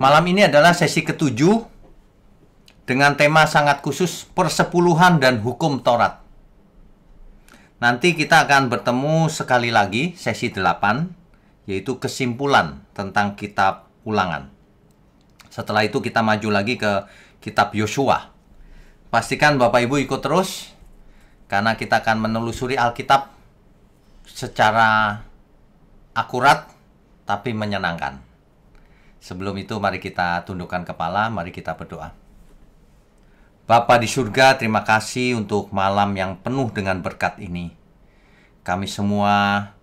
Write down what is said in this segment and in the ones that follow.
Malam ini adalah sesi ketujuh dengan tema sangat khusus persepuluhan dan hukum Taurat. Nanti kita akan bertemu sekali lagi sesi 8, yaitu kesimpulan tentang kitab Ulangan. Setelah itu kita maju lagi ke kitab Yosua. Pastikan Bapak Ibu ikut terus, karena kita akan menelusuri Alkitab secara akurat tapi menyenangkan. Sebelum itu mari kita tundukkan kepala, mari kita berdoa. Bapa di surga, terima kasih untuk malam yang penuh dengan berkat ini. Kami semua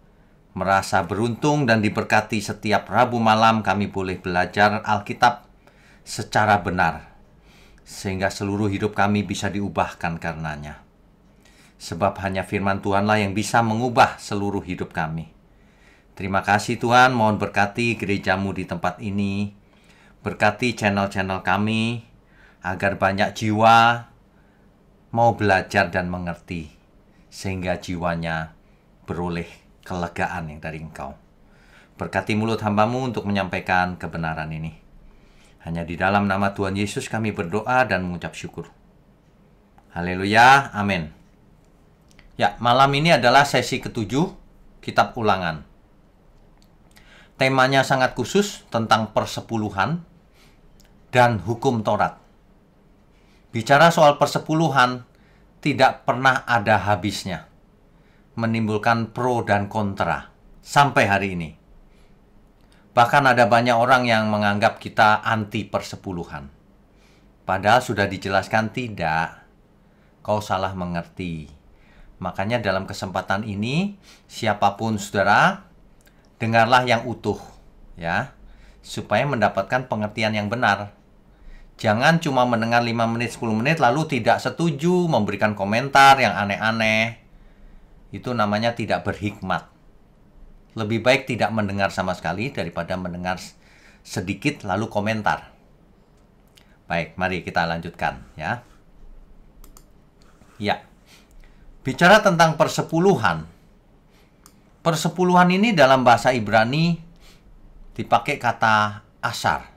merasa beruntung dan diberkati setiap Rabu malam kami boleh belajar Alkitab secara benar, sehingga seluruh hidup kami bisa diubahkan karenanya. Sebab hanya firman Tuhanlah yang bisa mengubah seluruh hidup kami. Terima kasih Tuhan, mohon berkati gerejamu di tempat ini. Berkati channel-channel kami, agar banyak jiwa mau belajar dan mengerti, sehingga jiwanya beroleh kelegaan yang dari Engkau. Berkati mulut hambamu untuk menyampaikan kebenaran ini. Hanya di dalam nama Tuhan Yesus kami berdoa dan mengucap syukur. Haleluya, amin. Ya, malam ini adalah sesi ketujuh kitab Ulangan. Temanya sangat khusus tentang persepuluhan dan hukum Taurat. Bicara soal persepuluhan tidak pernah ada habisnya, menimbulkan pro dan kontra sampai hari ini. Bahkan ada banyak orang yang menganggap kita anti persepuluhan. Padahal sudah dijelaskan tidak, kau salah mengerti. Makanya dalam kesempatan ini, siapapun saudara, dengarlah yang utuh, ya, supaya mendapatkan pengertian yang benar. Jangan cuma mendengar 5 menit, 10 menit, lalu tidak setuju, memberikan komentar yang aneh-aneh. Itu namanya tidak berhikmat. Lebih baik tidak mendengar sama sekali daripada mendengar sedikit lalu komentar. Baik, mari kita lanjutkan, ya. Ya, bicara tentang persepuluhan. Persepuluhan ini dalam bahasa Ibrani dipakai kata asar.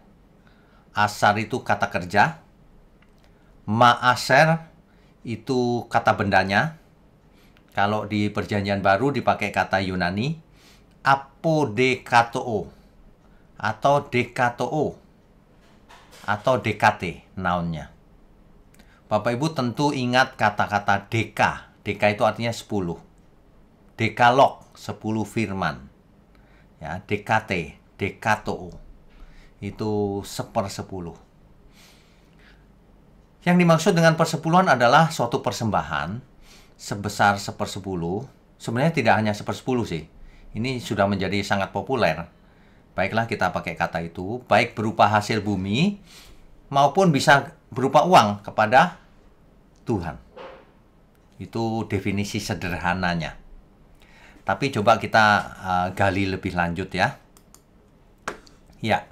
Asar itu kata kerja. Ma'aser itu kata bendanya. Kalau di Perjanjian Baru dipakai kata Yunani apodekatoo atau dekatoo atau dekate nounnya. Bapak Ibu tentu ingat kata-kata deka. Deka itu artinya 10. Dekalog, 10 firman. Ya, dekate, dekatoo. Itu 1/10. Yang dimaksud dengan persepuluhan adalah suatu persembahan sebesar 1/10. Sebenarnya tidak hanya 1/10 sih. Ini sudah menjadi sangat populer. Baiklah kita pakai kata itu, baik berupa hasil bumi maupun bisa berupa uang kepada Tuhan. Itu definisi sederhananya. Tapi coba kita gali lebih lanjut ya. Ya,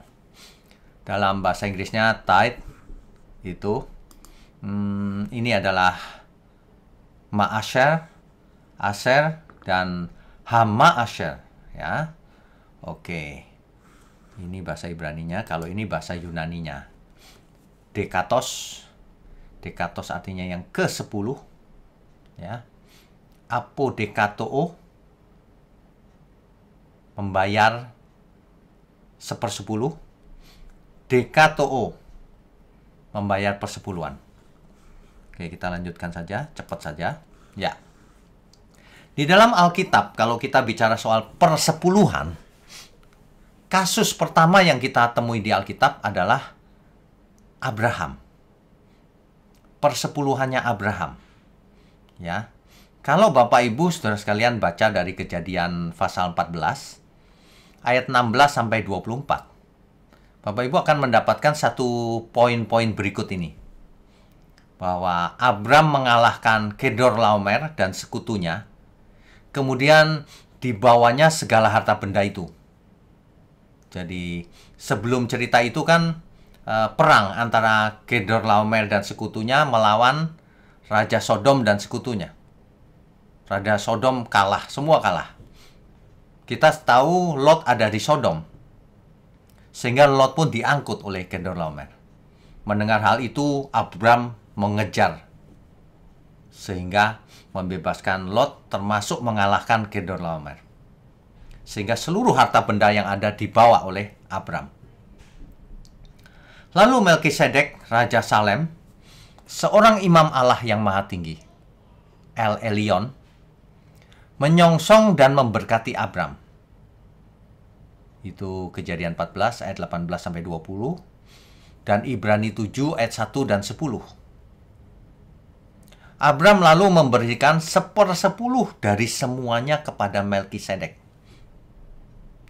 dalam bahasa Inggrisnya tithe itu ini adalah ma'asher, aser, dan hama'asher ya. Oke, ini bahasa Ibraninya. Kalau ini bahasa Yunaninya dekatos. Dekatos artinya yang ke-10 ya. Apodekatoo, membayar 1/10. Dekatoo, membayar persepuluhan. Oke, kita lanjutkan saja, cepat saja. Ya. Di dalam Alkitab, kalau kita bicara soal persepuluhan, kasus pertama yang kita temui di Alkitab adalah Abraham. Persepuluhannya Abraham. Ya. Kalau Bapak Ibu saudara sekalian baca dari Kejadian pasal 14 ayat 16 sampai 24. Bapak Ibu akan mendapatkan satu poin-poin berikut ini. Bahwa Abram mengalahkan Kedorlaomer dan sekutunya. Kemudian dibawanya segala harta benda itu. Jadi sebelum cerita itu kan perang antara Kedorlaomer dan sekutunya melawan Raja Sodom dan sekutunya. Raja Sodom kalah, semua kalah. Kita tahu Lot ada di Sodom. Sehingga Lot pun diangkut oleh Kedorlaomer. Mendengar hal itu, Abram mengejar. Sehingga membebaskan Lot, termasuk mengalahkan Kedorlaomer. Sehingga seluruh harta benda yang ada dibawa oleh Abram. Lalu Melkisedek, Raja Salem, seorang imam Allah yang maha tinggi, El Elyon, menyongsong dan memberkati Abram. Itu Kejadian 14 ayat 18-20 dan Ibrani 7 ayat 1 dan 10. Abram lalu memberikan 1/10 dari semuanya kepada Melkisedek.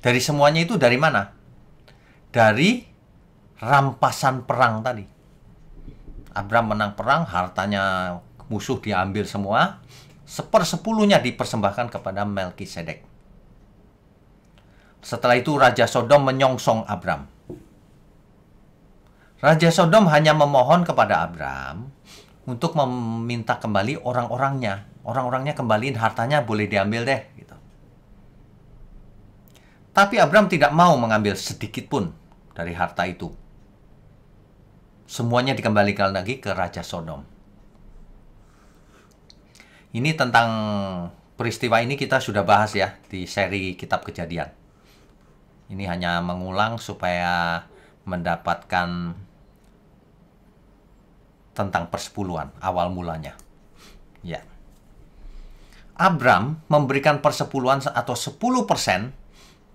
Dari semuanya itu dari mana? Dari rampasan perang tadi. Abram menang perang, hartanya musuh diambil semua, 1/10-nya dipersembahkan kepada Melkisedek. Setelah itu Raja Sodom menyongsong Abram. Raja Sodom hanya memohon kepada Abram untuk meminta kembali orang-orangnya. Orang-orangnya kembaliin, hartanya boleh diambil deh. Gitu. Tapi Abram tidak mau mengambil sedikit pun dari harta itu. Semuanya dikembalikan lagi ke Raja Sodom. Ini tentang peristiwa ini kita sudah bahas ya di seri Kitab Kejadian. Ini hanya mengulang supaya mendapatkan tentang persepuluhan awal mulanya. Ya. Abram memberikan persepuluhan atau 10%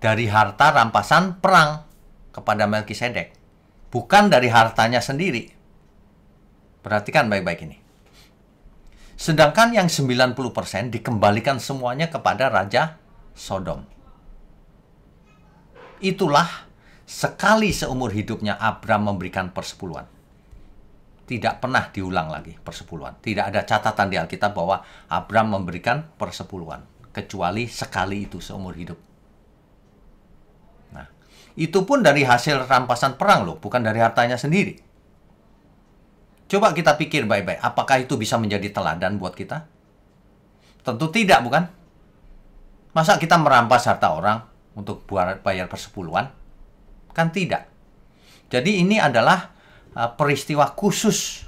dari harta rampasan perang kepada Melkisedek, bukan dari hartanya sendiri. Perhatikan baik-baik ini. Sedangkan yang 90% dikembalikan semuanya kepada Raja Sodom. Itulah sekali seumur hidupnya Abram memberikan persepuluhan. Tidak pernah diulang lagi persepuluhan. Tidak ada catatan di Alkitab bahwa Abram memberikan persepuluhan. Kecuali sekali itu seumur hidup. Nah, itu pun dari hasil rampasan perang loh, bukan dari hartanya sendiri. Coba kita pikir baik-baik, apakah itu bisa menjadi teladan buat kita? Tentu tidak, bukan? Masa kita merampas harta orang untuk bayar persepuluhan? Kan tidak. Jadi ini adalah peristiwa khusus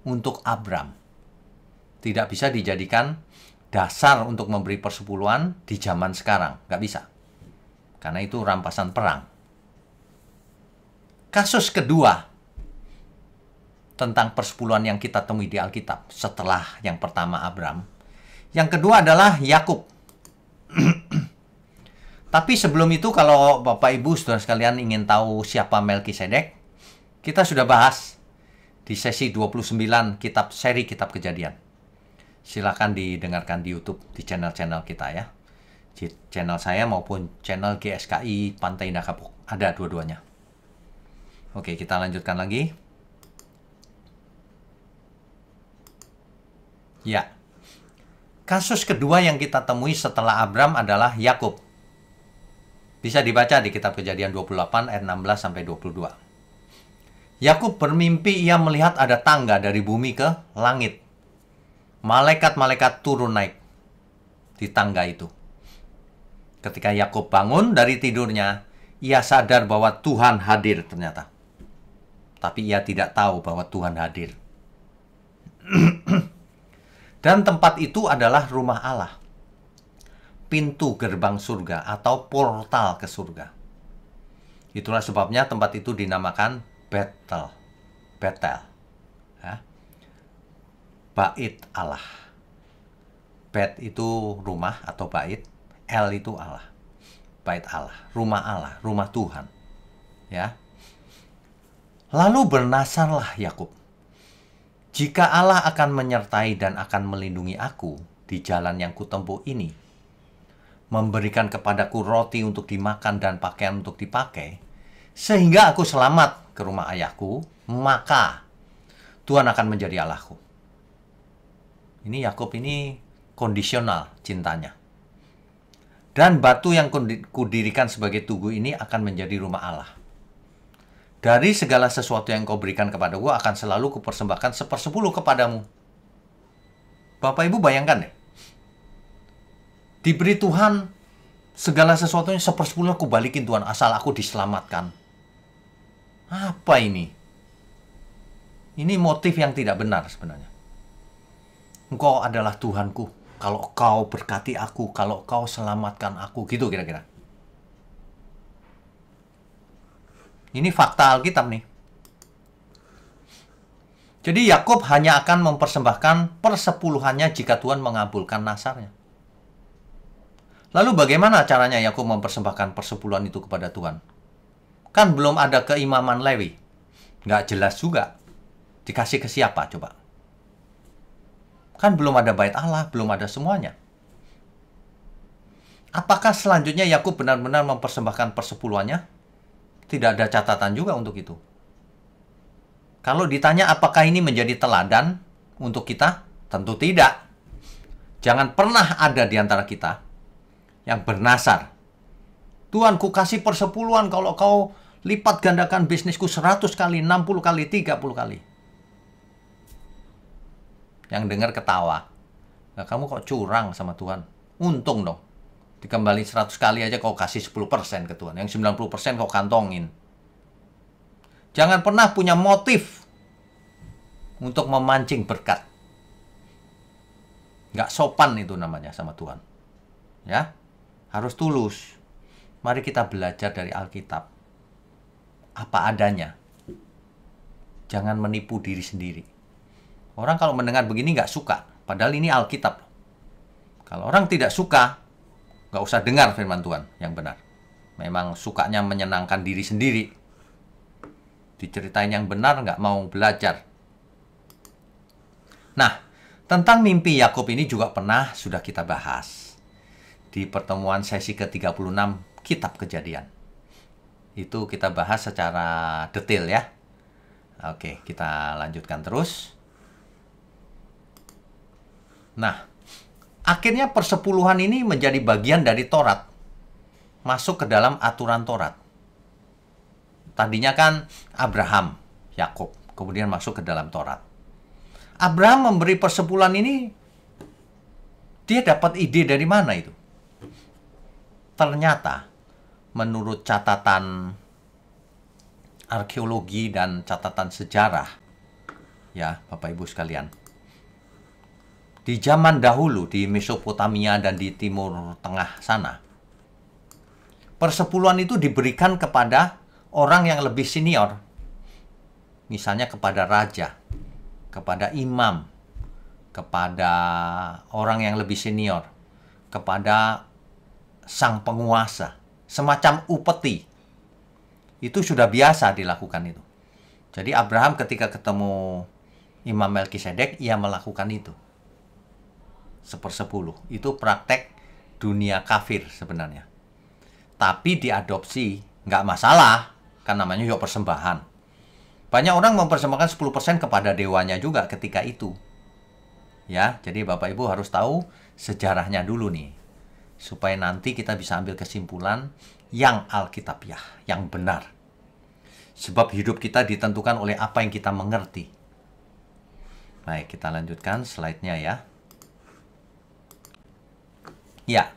untuk Abram. Tidak bisa dijadikan dasar untuk memberi persepuluhan di zaman sekarang. Nggak bisa. Karena itu rampasan perang. Kasus kedua tentang persepuluhan yang kita temui di Alkitab setelah yang pertama Abram. Yang kedua adalah Yakub. Tapi sebelum itu, kalau Bapak Ibu saudara sekalian ingin tahu siapa Melkisedek, kita sudah bahas di sesi 29 seri Kitab Kejadian. Silakan didengarkan di YouTube, di channel-channel kita ya. Di channel saya maupun channel GSKI Pantai Indah Kapuk. Ada dua-duanya. Oke, kita lanjutkan lagi. Ya. Kasus kedua yang kita temui setelah Abram adalah Yakub. Bisa dibaca di Kitab Kejadian 28 ayat 16-22. Yakub bermimpi ia melihat ada tangga dari bumi ke langit. Malaikat-malaikat turun naik di tangga itu. Ketika Yakub bangun dari tidurnya, ia sadar bahwa Tuhan hadir ternyata. Tapi ia tidak tahu bahwa Tuhan hadir. Dan tempat itu adalah rumah Allah. Pintu gerbang surga atau portal ke surga. Itulah sebabnya tempat itu dinamakan Betel. Betel. Ya. Bait Allah. Bet itu rumah atau bait. El itu Allah. Bait Allah. Rumah Allah. Rumah Tuhan. Ya. Lalu bernasarlah Yakub. Jika Allah akan menyertai dan akan melindungi aku di jalan yang kutempuh ini, memberikan kepadaku roti untuk dimakan dan pakaian untuk dipakai, sehingga aku selamat ke rumah ayahku, maka Tuhan akan menjadi Allahku. Ini Yakub ini kondisional cintanya. Dan batu yang kudirikan sebagai tugu ini akan menjadi rumah Allah. Dari segala sesuatu yang kau berikan kepadaku akan selalu kupersembahkan 1/10 kepadamu. Bapak Ibu bayangkan deh. Diberi Tuhan segala sesuatunya 1/10 aku balikin Tuhan asal aku diselamatkan. Apa ini? Ini motif yang tidak benar sebenarnya. Engkau adalah Tuhanku. Kalau kau berkati aku, kalau kau selamatkan aku, gitu kira-kira. Ini fakta Alkitab nih. Jadi Yakub hanya akan mempersembahkan persepuluhannya jika Tuhan mengabulkan nasarnya. Lalu bagaimana caranya Yakub mempersembahkan persepuluhan itu kepada Tuhan? Kan belum ada keimaman Lewi. Nggak jelas juga. Dikasih ke siapa coba? Kan belum ada bait Allah, belum ada semuanya. Apakah selanjutnya Yakub benar-benar mempersembahkan persepuluhannya? Tidak ada catatan juga untuk itu. Kalau ditanya apakah ini menjadi teladan untuk kita? Tentu tidak. Jangan pernah ada di antara kita yang bernasar. Tuhan, ku kasih persepuluhan kalau kau lipat gandakan bisnisku 100 kali, 60 kali, 30 kali. Yang dengar ketawa. Nah, kamu kok curang sama Tuhan? Untung dong. Dikembali 100 kali aja kau kasih 10% ke Tuhan. Yang 90% kau kantongin. Jangan pernah punya motif untuk memancing berkat. Nggak sopan itu namanya sama Tuhan. Ya, harus tulus. Mari kita belajar dari Alkitab. Apa adanya. Jangan menipu diri sendiri. Orang kalau mendengar begini nggak suka. Padahal ini Alkitab. Kalau orang tidak suka, nggak usah dengar firman Tuhan yang benar. Memang sukanya menyenangkan diri sendiri. Diceritain yang benar, nggak mau belajar. Nah, tentang mimpi Yakub ini juga pernah sudah kita bahas di pertemuan sesi ke-36 Kitab Kejadian. Itu kita bahas secara detail ya. Oke, kita lanjutkan terus. Nah, akhirnya persepuluhan ini menjadi bagian dari Taurat. Masuk ke dalam aturan Taurat. Tadinya kan Abraham, Yakub, kemudian masuk ke dalam Taurat. Abraham memberi persepuluhan ini, dia dapat ide dari mana itu? Ternyata, menurut catatan arkeologi dan catatan sejarah, ya Bapak Ibu sekalian, di zaman dahulu di Mesopotamia dan di Timur Tengah sana, persepuluhan itu diberikan kepada orang yang lebih senior. Misalnya kepada raja, kepada imam, kepada orang yang lebih senior, kepada sang penguasa, semacam upeti. Itu sudah biasa dilakukan itu. Jadi Abraham ketika ketemu Imam Melkisedek, ia melakukan itu. 1/10. Itu praktek dunia kafir sebenarnya. Tapi diadopsi, nggak masalah. Kan namanya juga persembahan. Banyak orang mempersembahkan 10% kepada dewanya juga ketika itu. Ya, jadi Bapak Ibu harus tahu sejarahnya dulu nih. Supaya nanti kita bisa ambil kesimpulan yang alkitabiah, yang benar. Sebab hidup kita ditentukan oleh apa yang kita mengerti. Baik, kita lanjutkan slide-nya ya. Ya,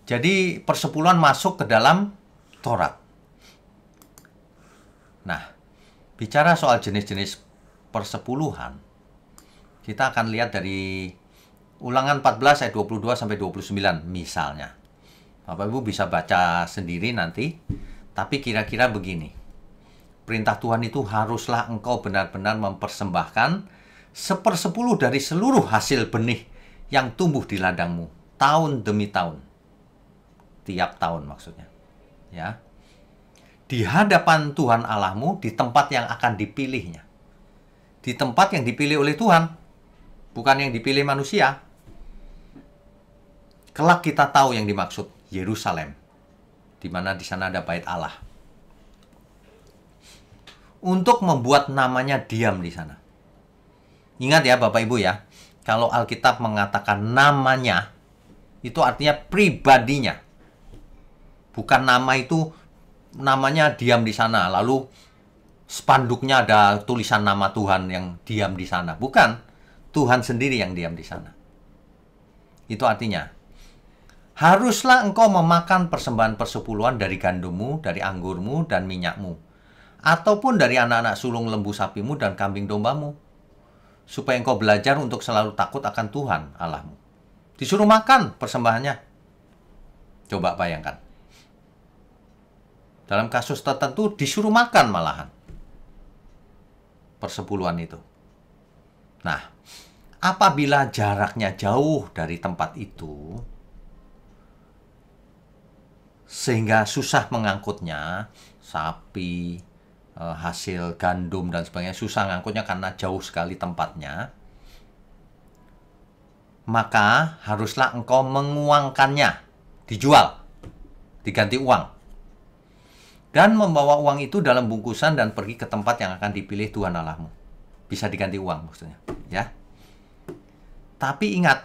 jadi persepuluhan masuk ke dalam Taurat. Nah, bicara soal jenis-jenis persepuluhan, kita akan lihat dari Ulangan 14 ayat 22 sampai 29 misalnya. Bapak Ibu bisa baca sendiri nanti, tapi kira-kira begini. Perintah Tuhan itu haruslah engkau benar-benar mempersembahkan 1/10 dari seluruh hasil benih yang tumbuh di ladangmu, tahun demi tahun. Tiap tahun maksudnya. Ya. Di hadapan Tuhan Allahmu, di tempat yang akan dipilihnya. Di tempat yang dipilih oleh Tuhan, bukan yang dipilih manusia. Kelak kita tahu yang dimaksud, Yerusalem, di mana di sana ada bait Allah. Untuk membuat namanya diam di sana. Ingat ya Bapak Ibu ya, kalau Alkitab mengatakan namanya, itu artinya pribadinya. Bukan nama itu, namanya diam di sana, lalu spanduknya ada tulisan nama Tuhan yang diam di sana. Bukan, Tuhan sendiri yang diam di sana. Itu artinya, haruslah engkau memakan persembahan persepuluhan dari gandummu, dari anggurmu, dan minyakmu. ataupun dari anak-anak sulung lembu sapimu dan kambing dombamu, supaya engkau belajar untuk selalu takut akan Tuhan Allahmu. Disuruh makan persembahannya. Coba bayangkan. Dalam kasus tertentu disuruh makan malahan persepuluhan itu. Nah, apabila jaraknya jauh dari tempat itu, sehingga susah mengangkutnya, sapi, hasil gandum dan sebagainya, susah ngangkutnya karena jauh sekali tempatnya, maka haruslah engkau menguangkannya, dijual, diganti uang, dan membawa uang itu dalam bungkusan dan pergi ke tempat yang akan dipilih Tuhan Allahmu. Bisa diganti uang maksudnya, ya. Tapi ingat,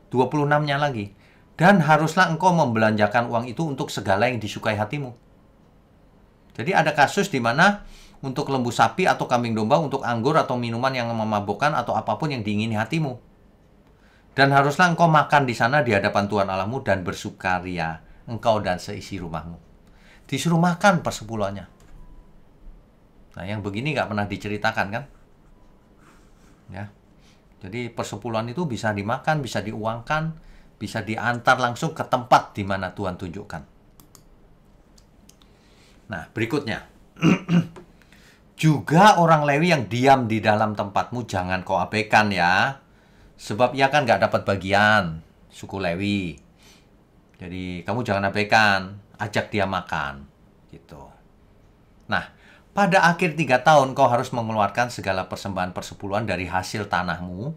26-nya lagi. Dan haruslah engkau membelanjakan uang itu untuk segala yang disukai hatimu. Jadi ada kasus di mana untuk lembu sapi atau kambing domba, untuk anggur atau minuman yang memabukkan atau apapun yang diingini hatimu. Dan haruslah engkau makan di sana di hadapan Tuhan Allahmu dan bersukaria engkau dan seisi rumahmu. Disuruh makan persepuluhannya. Nah, yang begini nggak pernah diceritakan kan? Ya. Jadi persepuluhan itu bisa dimakan, bisa diuangkan, bisa diantar langsung ke tempat di mana Tuhan tunjukkan. Nah, berikutnya. Juga orang Lewi yang diam di dalam tempatmu jangan kau abaikan ya. Sebab ia kan nggak dapat bagian suku Lewi. Jadi kamu jangan abaikan, ajak dia makan. Gitu. Nah, pada akhir 3 tahun kau harus mengeluarkan segala persembahan persepuluhan dari hasil tanahmu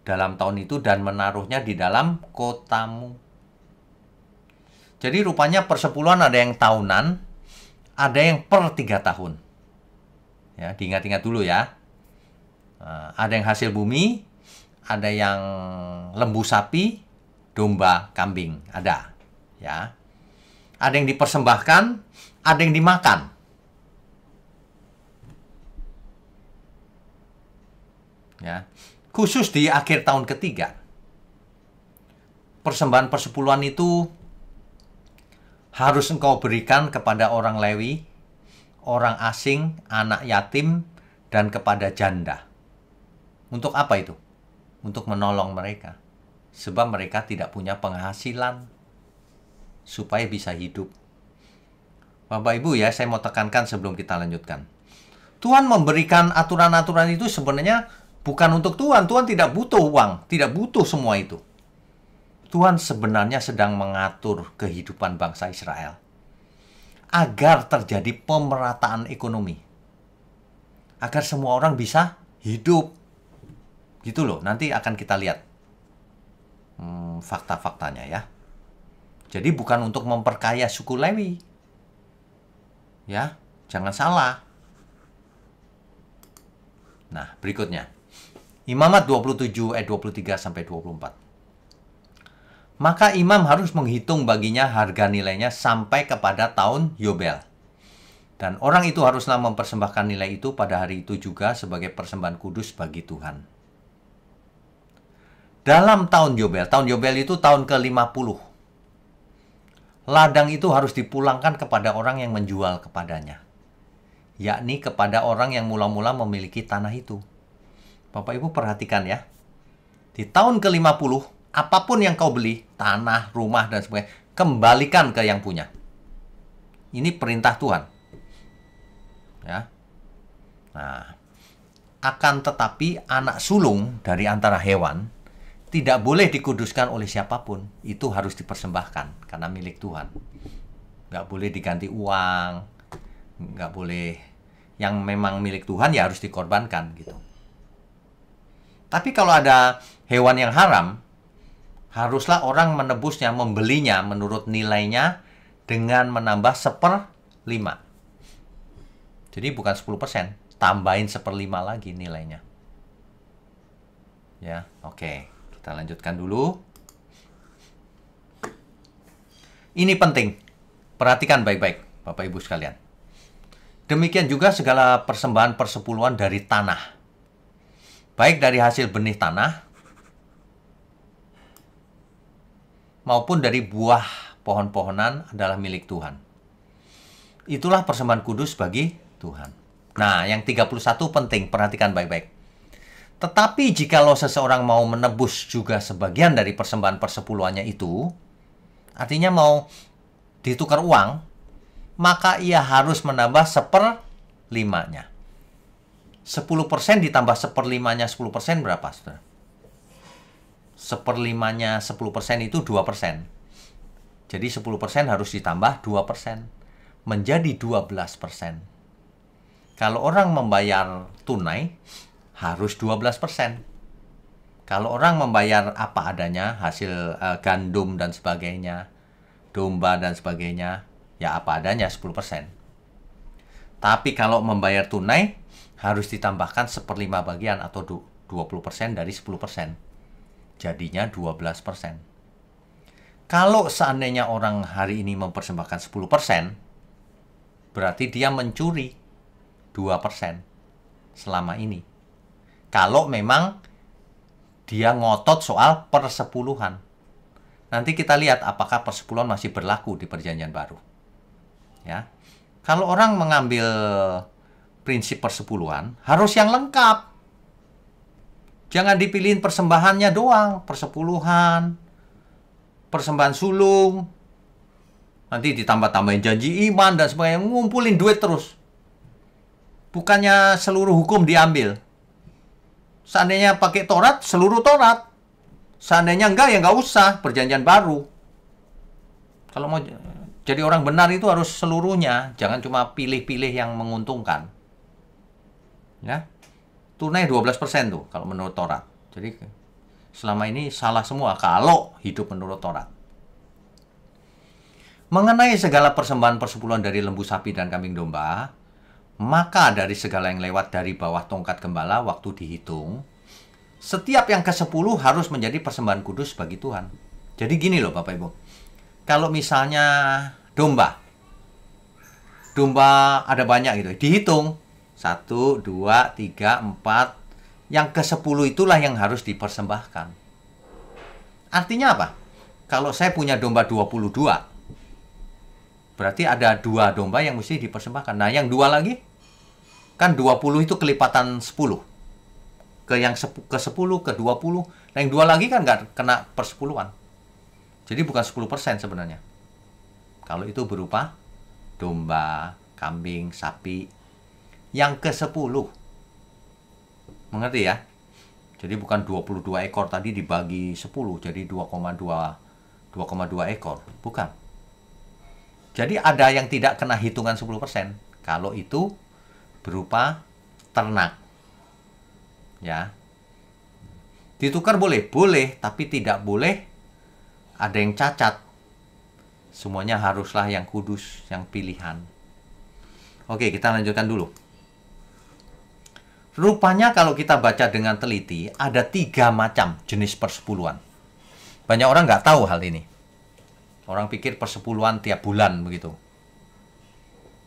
dalam tahun itu dan menaruhnya di dalam kotamu. Jadi rupanya persepuluhan ada yang tahunan, ada yang per 3 tahun. Ya, diingat-ingat dulu ya. Ada yang hasil bumi, ada yang lembu sapi, domba, kambing, ada. Ya. Ada yang dipersembahkan, ada yang dimakan. Ya. Khusus di akhir tahun ketiga, persembahan persepuluhan itu harus engkau berikan kepada orang Lewi, orang asing, anak yatim, dan kepada janda. Untuk apa itu? Untuk menolong mereka. Sebab mereka tidak punya penghasilan supaya bisa hidup. Bapak Ibu ya, saya mau tekankan sebelum kita lanjutkan. Tuhan memberikan aturan-aturan itu sebenarnya bukan untuk Tuhan. Tuhan tidak butuh uang, tidak butuh semua itu. Tuhan sebenarnya sedang mengatur kehidupan bangsa Israel agar terjadi pemerataan ekonomi. Agar semua orang bisa hidup. Gitu loh, nanti akan kita lihat fakta-faktanya ya. Jadi bukan untuk memperkaya suku Lewi. Ya, jangan salah. Nah, berikutnya. Imamat 27 ayat 23 sampai 24. Maka imam harus menghitung baginya harga nilainya sampai kepada tahun Yobel. Dan orang itu haruslah mempersembahkan nilai itu pada hari itu juga sebagai persembahan kudus bagi Tuhan. Dalam tahun Yobel itu tahun ke-50. Ladang itu harus dipulangkan kepada orang yang menjual kepadanya. Yakni kepada orang yang mula-mula memiliki tanah itu. Bapak Ibu perhatikan ya. Di tahun ke-50, apapun yang kau beli, tanah, rumah, dan sebagainya, kembalikan ke yang punya. Ini perintah Tuhan. Ya. Nah, akan tetapi anak sulung dari antara hewan tidak boleh dikuduskan oleh siapapun. Itu harus dipersembahkan karena milik Tuhan. Nggak boleh diganti uang. Nggak boleh. Yang memang milik Tuhan ya harus dikorbankan gitu. Tapi kalau ada hewan yang haram, haruslah orang menebusnya, membelinya menurut nilainya dengan menambah 1/5. Jadi bukan 10%, tambahin 1/5 lagi nilainya. Ya, oke. Kita lanjutkan dulu. Ini penting. Perhatikan baik-baik, Bapak Ibu sekalian. Demikian juga segala persembahan persepuluhan dari tanah. Baik dari hasil benih tanah, maupun dari buah pohon-pohonan adalah milik Tuhan. Itulah persembahan kudus bagi Tuhan. Nah, yang 31 penting, perhatikan baik-baik. Tetapi jikalau seseorang mau menebus juga sebagian dari persembahan persepuluhannya itu, artinya mau ditukar uang, maka ia harus menambah 1/5-nya. 10% ditambah 1/5-nya 10% berapa, saudara? 1/5-nya 10% itu 2%. Jadi 10% harus ditambah 2%. Menjadi 12%. Kalau orang membayar tunai, harus 12%. Kalau orang membayar apa adanya, hasil gandum dan sebagainya, domba dan sebagainya, ya apa adanya 10%. Tapi kalau membayar tunai, harus ditambahkan 1/5 bagian atau 20% dari 10%. Jadinya 12%. Kalau seandainya orang hari ini mempersembahkan 10%, berarti dia mencuri 2% selama ini. Kalau memang dia ngotot soal persepuluhan. Nanti kita lihat apakah persepuluhan masih berlaku di Perjanjian Baru. Ya. Kalau orang mengambil prinsip persepuluhan, harus yang lengkap. Jangan dipilihin persembahannya doang, persepuluhan, persembahan sulung, nanti ditambah-tambahin janji iman dan sebagainya, ngumpulin duit terus. Bukannya seluruh hukum diambil. Seandainya pakai Taurat, seluruh Taurat. Seandainya enggak, ya enggak usah, Perjanjian Baru. Kalau mau jadi orang benar itu harus seluruhnya, jangan cuma pilih-pilih yang menguntungkan. Ya. Tunai 12% tuh kalau menurut Taurat. Jadi selama ini salah semua kalau hidup menurut Taurat. Mengenai segala persembahan persepuluhan dari lembu sapi dan kambing domba, maka dari segala yang lewat dari bawah tongkat gembala waktu dihitung, setiap yang ke-10 harus menjadi persembahan kudus bagi Tuhan. Jadi gini loh Bapak Ibu. Kalau misalnya domba ada banyak gitu, dihitung 1, 2, 3, 4. Yang ke-10 itulah yang harus dipersembahkan. Artinya apa? Kalau saya punya domba 22, berarti ada 2 domba yang mesti dipersembahkan. Nah, yang 2 lagi, kan 20 itu kelipatan 10. Yang ke-10, ke-20. Nah, yang 2 lagi kan nggak kena persepuluhan. Jadi bukan 10% sebenarnya. Kalau itu berupa domba, kambing, sapi. Yang ke-10. Mengerti ya? Jadi bukan 22 ekor tadi dibagi 10. Jadi 2,2 ekor. Bukan. Jadi ada yang tidak kena hitungan 10%. Kalau itu berupa ternak. Ya. Ditukar boleh? Boleh. Tapi tidak boleh ada yang cacat. Semuanya haruslah yang kudus, yang pilihan. Oke, kita lanjutkan dulu. Rupanya kalau kita baca dengan teliti, ada 3 macam jenis persepuluhan. Banyak orang nggak tahu hal ini. Orang pikir persepuluhan tiap bulan begitu.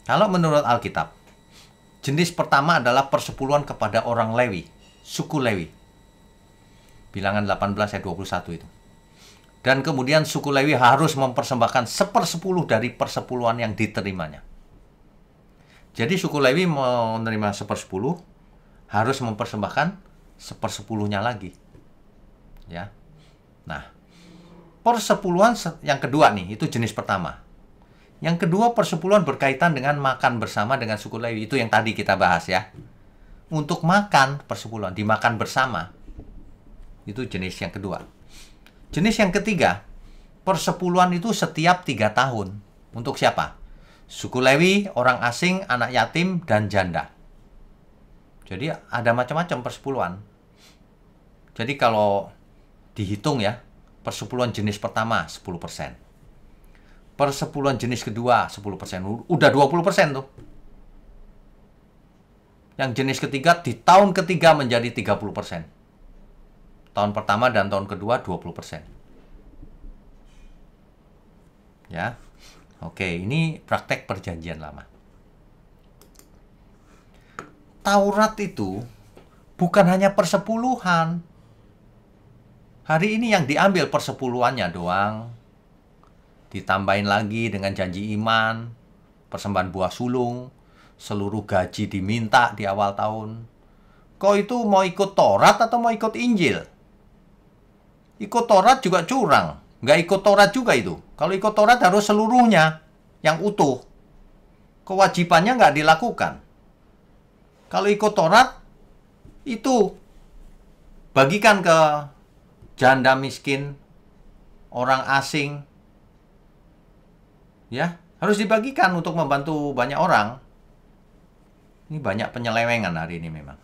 Kalau menurut Alkitab, jenis pertama adalah persepuluhan kepada orang Lewi, suku Lewi. Bilangan 18 ayat 21 itu. Dan kemudian suku Lewi harus mempersembahkan 1/10 dari persepuluhan yang diterimanya. Jadi suku Lewi menerima 1/10, harus mempersembahkan 1/10-nya lagi. Ya. Nah, persepuluhan yang kedua nih, itu jenis pertama. Yang kedua, persepuluhan berkaitan dengan makan bersama dengan suku Lewi. Itu yang tadi kita bahas ya. Untuk makan persepuluhan, dimakan bersama. Itu jenis yang kedua. Jenis yang ketiga, persepuluhan itu setiap 3 tahun. Untuk siapa? Suku Lewi, orang asing, anak yatim, dan janda. Jadi ada macam-macam persepuluhan. Jadi kalau dihitung ya, persepuluhan jenis pertama 10%. Persepuluhan jenis kedua 10%. Udah 20% tuh. Yang jenis ketiga di tahun ketiga menjadi 30%. Tahun pertama dan tahun kedua 20%. Ya. Oke, ini praktek perjanjian lama. Taurat itu bukan hanya persepuluhan. Hari ini yang diambil persepuluhannya doang. Ditambahin lagi dengan janji iman, persembahan buah sulung, seluruh gaji diminta di awal tahun. Kau itu mau ikut Taurat atau mau ikut Injil? Ikut Taurat juga curang. Nggak ikut Taurat juga itu. Kalau ikut Taurat harus seluruhnya, yang utuh. Kewajibannya nggak dilakukan. Kalau ikut Taurat, itu bagikan ke janda miskin, orang asing. Ya, harus dibagikan untuk membantu banyak orang. Ini banyak penyelewengan hari ini memang.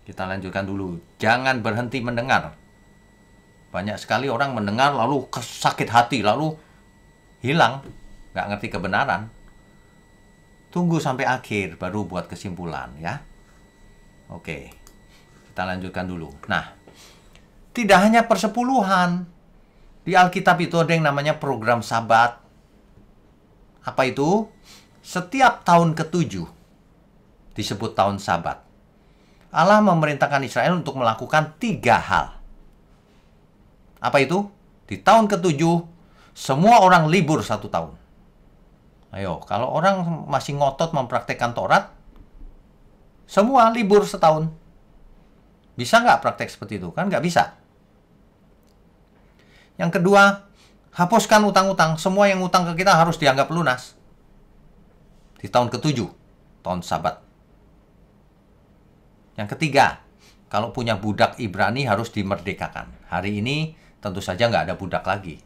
Kita lanjutkan dulu. Jangan berhenti mendengar. Banyak sekali orang mendengar lalu sakit hati, lalu hilang. Nggak ngerti kebenaran. Tunggu sampai akhir baru buat kesimpulan ya. Oke. Kita lanjutkan dulu. Nah, tidak hanya persepuluhan. Di Alkitab itu ada yang namanya program Sabat. Apa itu? Setiap tahun ke-7 disebut tahun Sabat. Allah memerintahkan Israel untuk melakukan 3 hal. Apa itu? Di tahun ke-7, semua orang libur 1 tahun. Ayo, kalau orang masih ngotot mempraktekkan Taurat, semua libur setahun. Bisa nggak praktek seperti itu? Kan nggak bisa. Yang kedua, hapuskan utang-utang. Semua yang utang ke kita harus dianggap lunas. Di tahun ke-7, tahun Sabat. Yang ketiga, kalau punya budak Ibrani harus dimerdekakan. Hari ini tentu saja nggak ada budak lagi.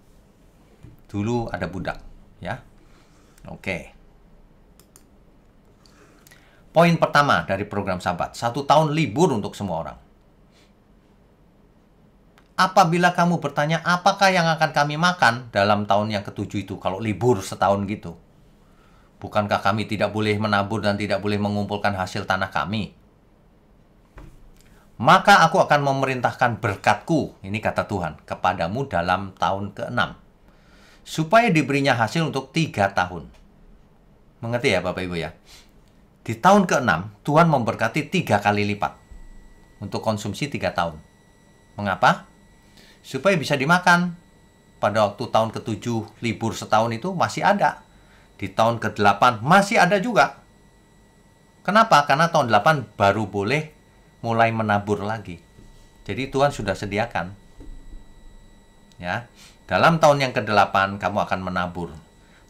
Dulu ada budak, ya. Oke. Poin pertama dari program Sabat, 1 tahun libur untuk semua orang. Apabila kamu bertanya, apakah yang akan kami makan dalam tahun yang ke-7 itu, kalau libur setahun gitu? Bukankah kami tidak boleh menabur dan tidak boleh mengumpulkan hasil tanah kami? Maka aku akan memerintahkan berkat-Ku, ini kata Tuhan, kepadamu dalam tahun ke-6, supaya diberinya hasil untuk 3 tahun. Mengerti ya Bapak Ibu ya? Di tahun ke-6, Tuhan memberkati 3 kali lipat untuk konsumsi 3 tahun. Mengapa? Supaya bisa dimakan. Pada waktu tahun ke-7 libur setahun itu masih ada. Di tahun ke-8 masih ada juga. Kenapa? Karena tahun 8 baru boleh mulai menabur lagi. Jadi Tuhan sudah sediakan. Ya, dalam tahun yang ke-8 kamu akan menabur.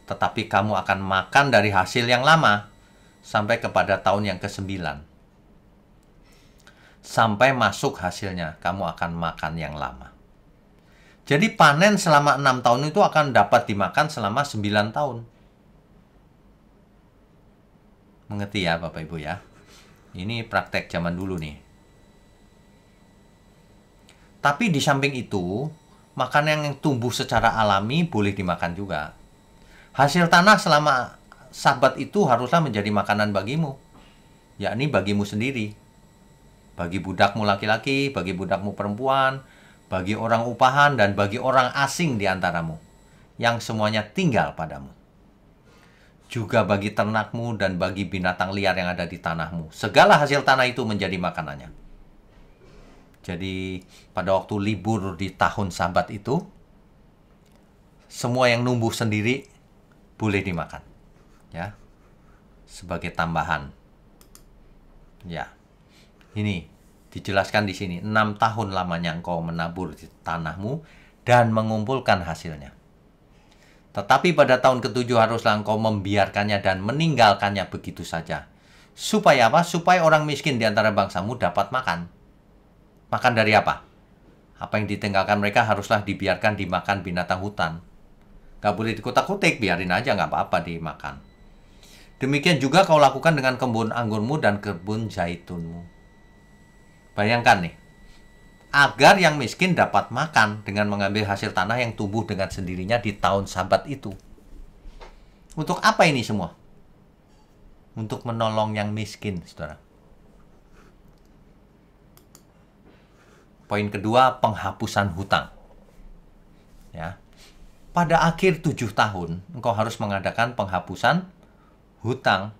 Tetapi kamu akan makan dari hasil yang lama sampai kepada tahun yang ke-9. Sampai masuk hasilnya, kamu akan makan yang lama. Jadi panen selama 6 tahun itu akan dapat dimakan selama 9 tahun. Mengerti ya Bapak Ibu ya? Ini praktek zaman dulu nih. Tapi di samping itu, makanan yang tumbuh secara alami boleh dimakan juga. Hasil tanah selama Sabat itu haruslah menjadi makanan bagimu. Yakni bagimu sendiri. Bagi budakmu laki-laki, bagi budakmu perempuan, bagi orang upahan, dan bagi orang asing di antaramu. Yang semuanya tinggal padamu. Juga bagi ternakmu dan bagi binatang liar yang ada di tanahmu. Segala hasil tanah itu menjadi makanannya. Jadi pada waktu libur di tahun Sabat itu, semua yang numbuh sendiri boleh dimakan. Ya. Sebagai tambahan. Ya. Ini dijelaskan di sini. 6 tahun lamanya engkau menabur di tanahmu dan mengumpulkan hasilnya. Tetapi pada tahun ke-7 haruslah engkau membiarkannya dan meninggalkannya begitu saja. Supaya apa? Supaya orang miskin di antara bangsamu dapat makan. Makan dari apa? Apa yang ditinggalkan mereka haruslah dibiarkan dimakan binatang hutan. Gak boleh dikutak-kutik, biarin aja, gak apa-apa dimakan. Demikian juga kau lakukan dengan kebun anggurmu dan kebun zaitunmu. Bayangkan nih, agar yang miskin dapat makan dengan mengambil hasil tanah yang tumbuh dengan sendirinya di tahun Sabat itu. Untuk apa ini semua? Untuk menolong yang miskin, saudara. Poin kedua, penghapusan hutang. Ya. Pada akhir 7 tahun, engkau harus mengadakan penghapusan hutang.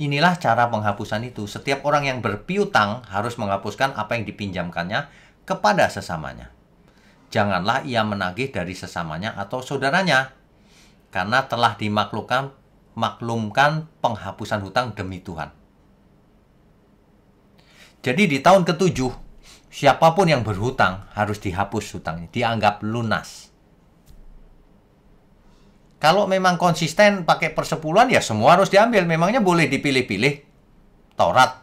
Inilah cara penghapusan itu. Setiap orang yang berpiutang harus menghapuskan apa yang dipinjamkannya kepada sesamanya. Janganlah ia menagih dari sesamanya atau saudaranya. karena telah maklumkan penghapusan hutang demi Tuhan. Jadi di tahun ke-7, siapapun yang berhutang harus dihapus hutangnya, dianggap lunas. Kalau memang konsisten pakai persepuluhan, ya semua harus diambil. Memangnya boleh dipilih-pilih? Taurat.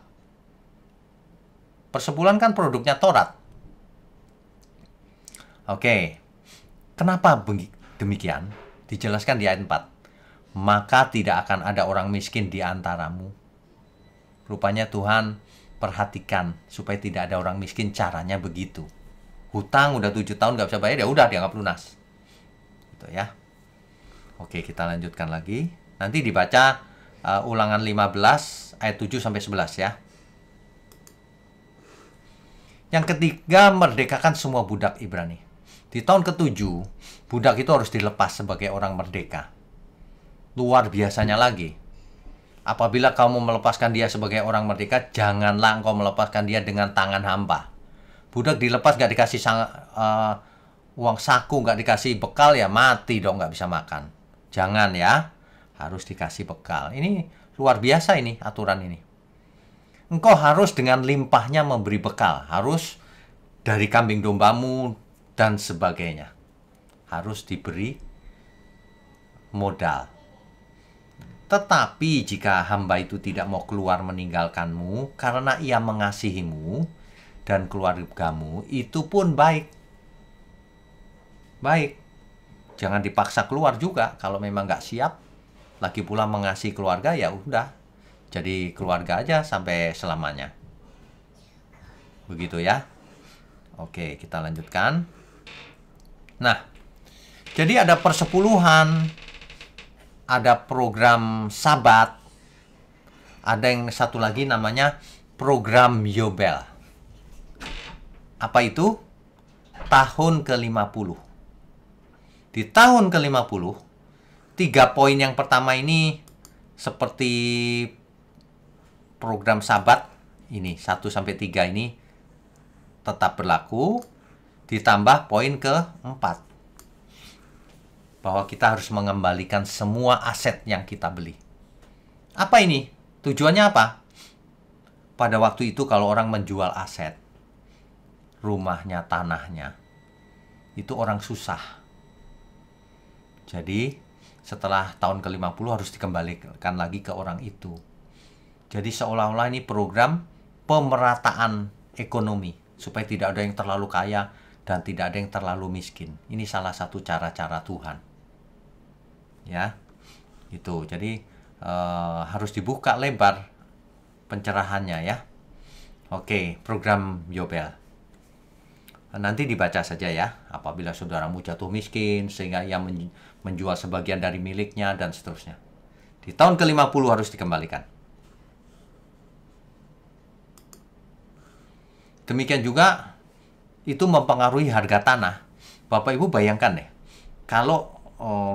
Persepuluhan kan produknya Taurat. Oke. Kenapa demikian? Dijelaskan di ayat 4. Maka tidak akan ada orang miskin di antaramu. Rupanya Tuhan perhatikan supaya tidak ada orang miskin, caranya begitu. Hutang udah 7 tahun nggak bisa bayar, ya udah dianggap lunas. Gitu ya. Oke, kita lanjutkan lagi. Nanti dibaca Ulangan 15 ayat 7 sampai 11 ya. Yang ketiga, merdekakan semua budak Ibrani. Di tahun ke-7, budak itu harus dilepas sebagai orang merdeka. Luar biasanya lagi. Apabila kamu melepaskan dia sebagai orang merdeka, janganlah engkau melepaskan dia dengan tangan hampa. Budak dilepas nggak dikasih uang saku, nggak dikasih bekal, ya mati dong, nggak bisa makan. Jangan ya, harus dikasih bekal. Ini luar biasa ini, aturan ini. Engkau harus dengan limpahnya memberi bekal. Harus dari kambing dombamu dan sebagainya. Harus diberi modal. Tetapi jika hamba itu tidak mau keluar meninggalkanmu karena ia mengasihimu dan keluargamu, itu pun baik. Baik. Jangan dipaksa keluar juga kalau memang nggak siap. Lagi pula mengasihi keluarga, ya udah. Jadi keluarga aja sampai selamanya. Begitu ya. Oke, kita lanjutkan. Nah, jadi ada persepuluhan, ada program Sabat, ada yang satu lagi namanya program Yobel. Apa itu? Tahun ke-50. Di tahun ke-50, 3 poin yang pertama ini seperti program Sabat ini 1-3 ini tetap berlaku, ditambah poin ke-4 bahwa kita harus mengembalikan semua aset yang kita beli. Apa ini? Tujuannya apa? Pada waktu itu kalau orang menjual aset, rumahnya, tanahnya, itu orang susah. Jadi setelah tahun ke-50 harus dikembalikan lagi ke orang itu. Jadi seolah-olah ini program pemerataan ekonomi, supaya tidak ada yang terlalu kaya dan tidak ada yang terlalu miskin. Ini salah satu cara-cara Tuhan. Ya, itu. Jadi harus dibuka lebar pencerahannya ya. Oke, program Yobel. Nanti dibaca saja ya. Apabila saudaramu jatuh miskin sehingga ia menjual sebagian dari miliknya dan seterusnya. Di tahun ke-50 harus dikembalikan. Demikian juga itu mempengaruhi harga tanah. Bapak Ibu bayangkan deh, kalau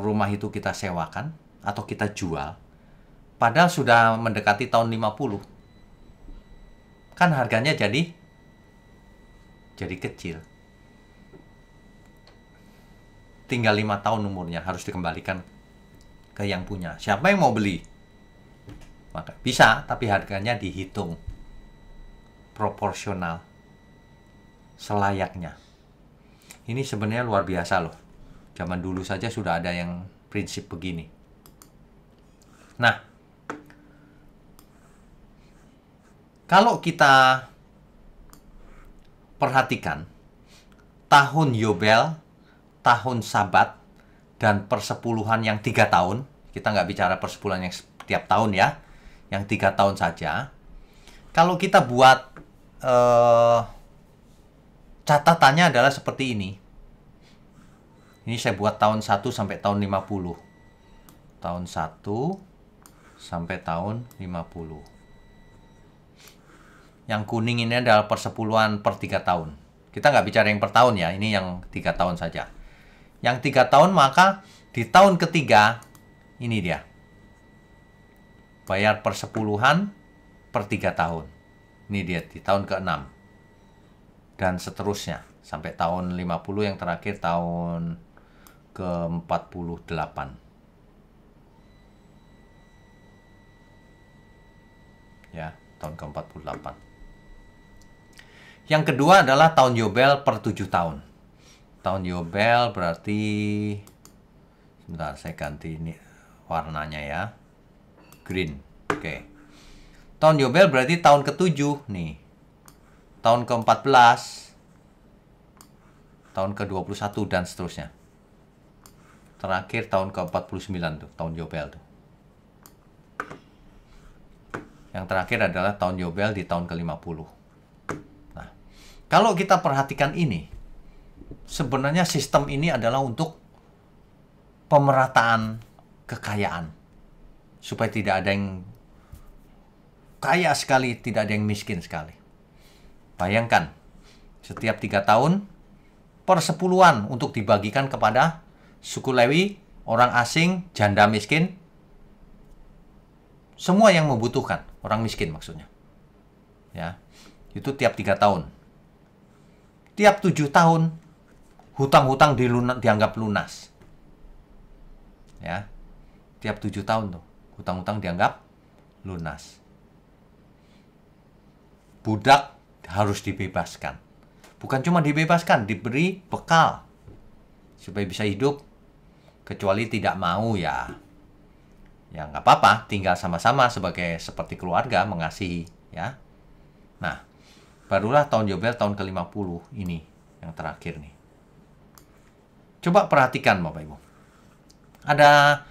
rumah itu kita sewakan atau kita jual, padahal sudah mendekati tahun 50, kan harganya jadi kecil. Tinggal 5 tahun umurnya, harus dikembalikan ke yang punya. Siapa yang mau beli? Maka bisa, tapi harganya dihitung proporsional, selayaknya. Ini sebenarnya luar biasa loh. Zaman dulu saja sudah ada yang prinsip begini. Nah, kalau kita perhatikan tahun Yobel, tahun Sabat, dan persepuluhan yang 3 tahun, kita nggak bicara persepuluhan yang setiap tahun ya, yang 3 tahun saja. Kalau kita buat catatannya adalah seperti ini. Ini saya buat tahun 1 sampai tahun 50. Tahun 1 sampai tahun 50. Yang kuning ini adalah persepuluhan per 3 tahun. Kita nggak bicara yang per tahun ya, ini yang 3 tahun saja. Yang 3 tahun, maka di tahun ketiga, ini dia. Bayar persepuluhan per 3 tahun. Ini dia di tahun ke-6. Dan seterusnya. Sampai tahun 50 yang terakhir tahun ke-48. Ya, tahun ke-48. Yang kedua adalah tahun Yobel per 7 tahun. Tahun Yobel berarti, sebentar saya ganti ini warnanya ya, green. Oke. Tahun Yobel berarti tahun ke-7 nih. Tahun ke-14, tahun ke-21 dan seterusnya. Terakhir tahun ke-49 tuh, tahun Yobel tuh. Yang terakhir adalah tahun Yobel di tahun ke-50. Nah, kalau kita perhatikan ini, sebenarnya sistem ini adalah untuk pemerataan kekayaan. Supaya tidak ada yang kaya sekali, tidak ada yang miskin sekali. Bayangkan, setiap 3 tahun, persepuluhan untuk dibagikan kepada suku Lewi, orang asing, janda miskin, semua yang membutuhkan, orang miskin maksudnya. Ya, itu tiap 3 tahun. Tiap 7 tahun, hutang-hutang dianggap lunas. Ya, tiap 7 tahun tuh, hutang-hutang dianggap lunas. Budak harus dibebaskan. Bukan cuma dibebaskan, diberi bekal supaya bisa hidup. Kecuali tidak mau ya nggak apa-apa, tinggal sama-sama seperti keluarga, mengasihi ya. Nah, barulah tahun Yobel tahun ke-50 ini yang terakhir nih. Coba perhatikan Bapak Ibu. Ada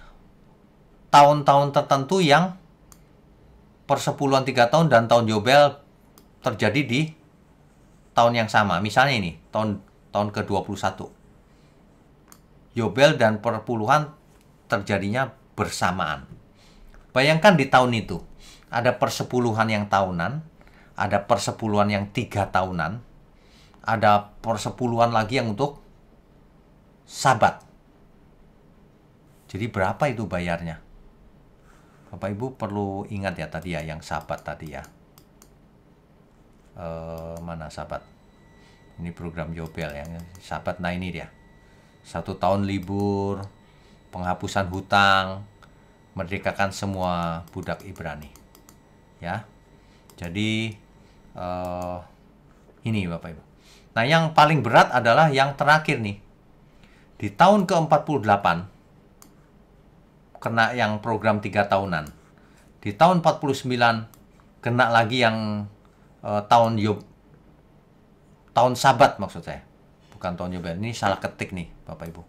tahun-tahun tertentu yang persepuluhan 3 tahun dan tahun Yobel terjadi di tahun yang sama. Misalnya ini, tahun ke-21. Yobel dan perpuluhan terjadinya bersamaan. Bayangkan di tahun itu, ada persepuluhan yang tahunan, ada persepuluhan yang 3 tahunan, ada persepuluhan lagi yang untuk Sabat. Jadi berapa itu bayarnya? Bapak Ibu perlu ingat ya tadi ya, yang Sabat tadi ya. Mana Sabat? Ini program Yobel yang Sabat. Nah ini dia. 1 tahun libur, penghapusan hutang, merdekakan semua budak Ibrani. Ya. Jadi ini Bapak Ibu. Nah, yang paling berat adalah yang terakhir nih. Di tahun ke-48 kena yang program 3 tahunan. Di tahun 49 kena lagi yang tahun Sabat maksud saya. Bukan tahun Yobel. Ini salah ketik nih Bapak Ibu.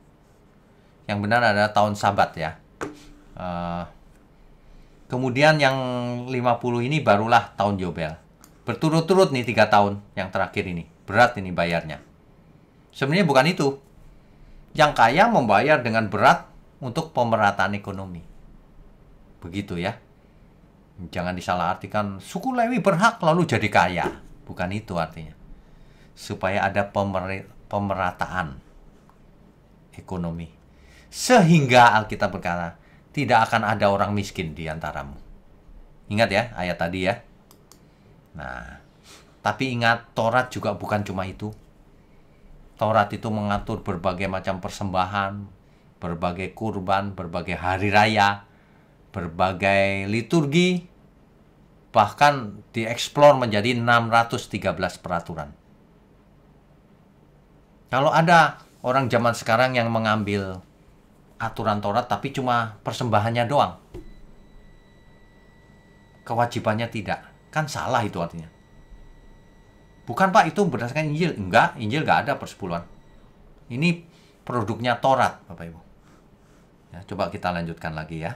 Yang benar adalah tahun Sabat ya. Kemudian yang 50 ini barulah tahun Yobel. Berturut-turut nih 3 tahun yang terakhir ini. Berat ini bayarnya. Sebenarnya bukan itu. Yang kaya membayar dengan berat untuk pemerataan ekonomi. Begitu ya. Jangan disalahartikan suku Lewi berhak lalu jadi kaya. Bukan itu artinya. Supaya ada pemerataan ekonomi. Sehingga Alkitab berkata, tidak akan ada orang miskin di antaramu. Ingat ya ayat tadi ya. Nah, tapi ingat Taurat juga bukan cuma itu. Taurat itu mengatur berbagai macam persembahan, berbagai kurban, berbagai hari raya, berbagai liturgi, bahkan dieksplor menjadi 613 peraturan. Kalau ada orang zaman sekarang yang mengambil aturan Taurat tapi cuma persembahannya doang, kewajibannya tidak, kan salah itu artinya. Bukan Pak, itu berdasarkan Injil. Enggak, Injil nggak ada persepuluhan. Ini produknya Taurat, Bapak Ibu. Ya, coba kita lanjutkan lagi ya.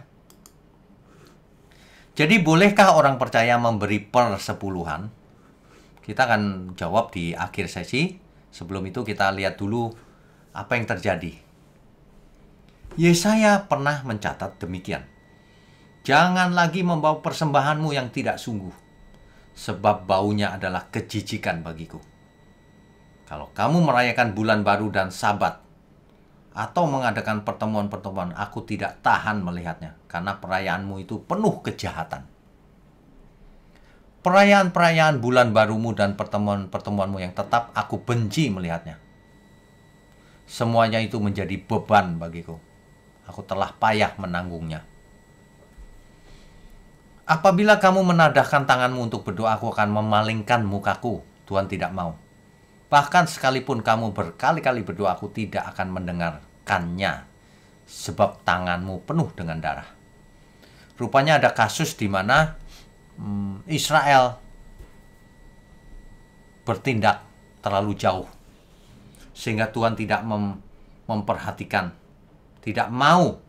Jadi bolehkah orang percaya memberi persepuluhan? Kita akan jawab di akhir sesi. Sebelum itu kita lihat dulu apa yang terjadi. Yesaya pernah mencatat demikian. Jangan lagi membawa persembahanmu yang tidak sungguh, sebab baunya adalah kejijikan bagiku. Kalau kamu merayakan bulan baru dan Sabat, atau mengadakan pertemuan-pertemuan, aku tidak tahan melihatnya, karena perayaanmu itu penuh kejahatan. Perayaan-perayaan bulan barumu dan pertemuan-pertemuanmu yang tetap, aku benci melihatnya. Semuanya itu menjadi beban bagiku. Aku telah payah menanggungnya. Apabila kamu menadahkan tanganmu untuk berdoa, aku akan memalingkan mukaku. Tuhan tidak mau. Bahkan sekalipun kamu berkali-kali berdoa, aku tidak akan mendengarkannya, sebab tanganmu penuh dengan darah. Rupanya ada kasus di mana Israel bertindak terlalu jauh, sehingga Tuhan tidak memperhatikan, tidak mau,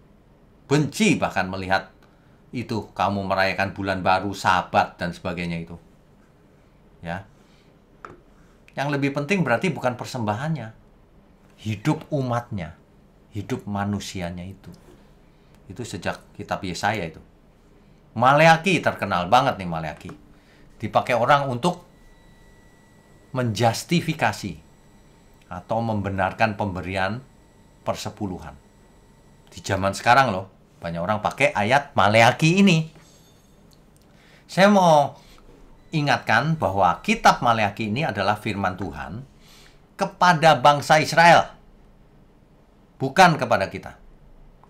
benci bahkan melihat itu, kamu merayakan bulan baru, Sabat, dan sebagainya itu. Ya. Yang lebih penting berarti bukan persembahannya, hidup umatnya, hidup manusianya itu. Itu sejak kitab Yesaya itu. Maleaki terkenal banget nih, Maleaki. Dipakai orang untuk menjustifikasi atau membenarkan pemberian persepuluhan. Di zaman sekarang loh, banyak orang pakai ayat Maleaki ini. Saya mau ingatkan bahwa kitab Maleaki ini adalah firman Tuhan kepada bangsa Israel. Bukan kepada kita.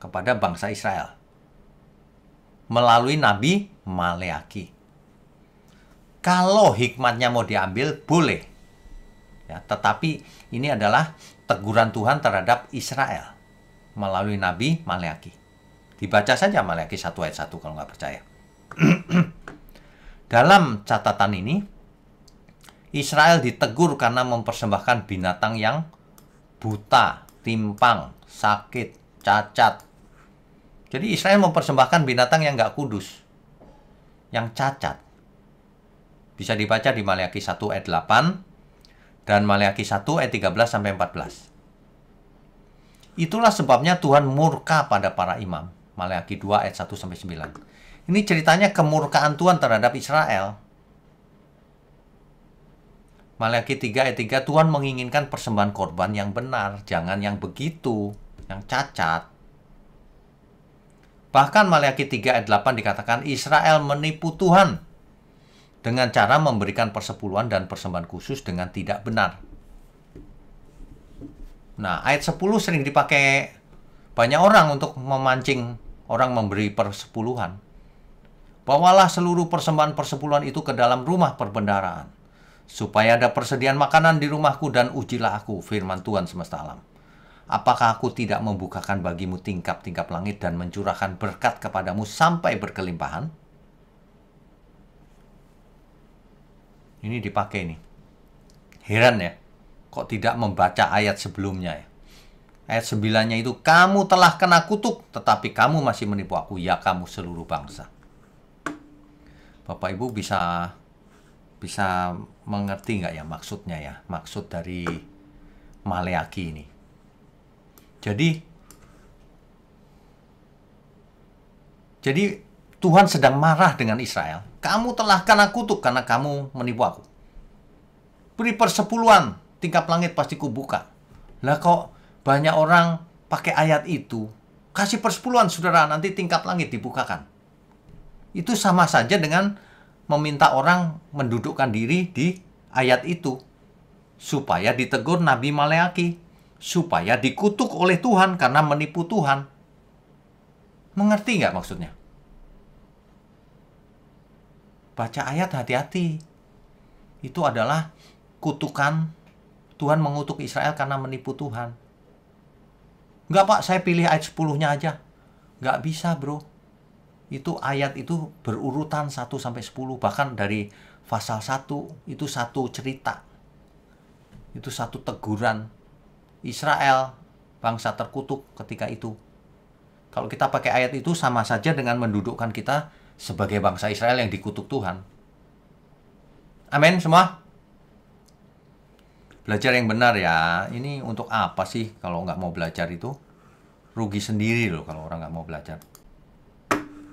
Kepada bangsa Israel. Melalui Nabi Maleaki. Kalau hikmatnya mau diambil, boleh. Ya, tetapi ini adalah teguran Tuhan terhadap Israel melalui Nabi Maleaki. Dibaca saja Maleaki 1 ayat 1 kalau nggak percaya. Dalam catatan ini, Israel ditegur karena mempersembahkan binatang yang buta, timpang, sakit, cacat. Jadi Israel mempersembahkan binatang yang nggak kudus, yang cacat. Bisa dibaca di Maleaki 1 ayat 8 dan Maleaki 1 ayat 13-14. Itulah sebabnya Tuhan murka pada para imam. Maleaki 2 ayat 1-9. Ini ceritanya kemurkaan Tuhan terhadap Israel. Maleaki 3 ayat 3, Tuhan menginginkan persembahan korban yang benar, jangan yang begitu, yang cacat. Bahkan Maleaki 3 ayat 8 dikatakan Israel menipu Tuhan dengan cara memberikan persepuluhan dan persembahan khusus dengan tidak benar. Nah, ayat 10 sering dipakai banyak orang untuk memancing orang memberi persepuluhan. Bawalah seluruh persembahan persepuluhan itu ke dalam rumah perbendaharaan, supaya ada persediaan makanan di rumahku, dan ujilah aku, firman Tuhan semesta alam. Apakah aku tidak membukakan bagimu tingkap-tingkap langit dan mencurahkan berkat kepadamu sampai berkelimpahan? Ini dipakai nih. Heran ya, kok tidak membaca ayat sebelumnya ya. Ayat 9-nya itu, kamu telah kena kutuk, tetapi kamu masih menipu aku, ya kamu seluruh bangsa. Bapak Ibu bisa mengerti nggak ya maksudnya ya, maksud dari Maleaki ini. Jadi Tuhan sedang marah dengan Israel. Kamu telah kena kutuk karena kamu menipu aku. Beri persepuluhan, tingkap langit pasti kubuka. Lah kok banyak orang pakai ayat itu, kasih persepuluhan saudara, nanti tingkap langit dibukakan. Itu sama saja dengan meminta orang mendudukkan diri di ayat itu, supaya ditegur Nabi Maleaki, supaya dikutuk oleh Tuhan karena menipu Tuhan. Mengerti nggak maksudnya? Baca ayat hati-hati. Itu adalah kutukan. Tuhan mengutuk Israel karena menipu Tuhan. Nggak Pak, saya pilih ayat 10-nya aja. Nggak bisa bro. Itu ayat itu berurutan 1-10. Bahkan dari pasal 1 itu satu cerita. Itu satu teguran. Israel, bangsa terkutuk ketika itu. Kalau kita pakai ayat itu sama saja dengan mendudukkan kita sebagai bangsa Israel yang dikutuk Tuhan. Amin semua? Belajar yang benar ya. Ini untuk apa sih kalau nggak mau belajar itu? Rugi sendiri loh kalau orang nggak mau belajar.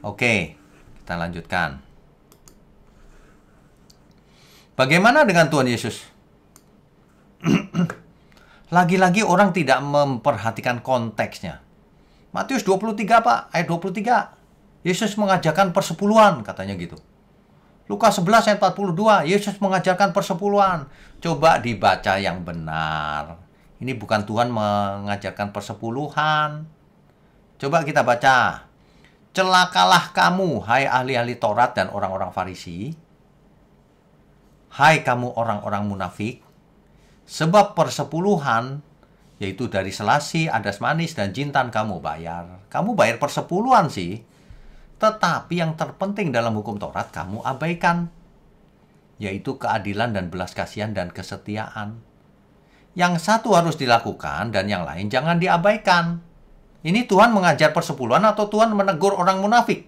Oke, kita lanjutkan. Bagaimana dengan Tuhan Yesus? Lagi-lagi orang tidak memperhatikan konteksnya. Matius 23 Pak, ayat 23. Yesus mengajarkan persepuluhan, katanya gitu. Lukas 11 ayat 42, Yesus mengajarkan persepuluhan. Coba dibaca yang benar. Ini bukan Tuhan mengajarkan persepuluhan. Coba kita baca. Celakalah kamu, hai ahli-ahli Taurat dan orang-orang Farisi. Hai kamu orang-orang munafik. Sebab persepuluhan, yaitu dari selasi, adas manis, dan jintan kamu bayar. Kamu bayar persepuluhan sih. Tetapi yang terpenting dalam hukum Taurat kamu abaikan. Yaitu keadilan dan belas kasihan dan kesetiaan. Yang satu harus dilakukan dan yang lain jangan diabaikan. Ini Tuhan mengajar persepuluhan atau Tuhan menegur orang munafik?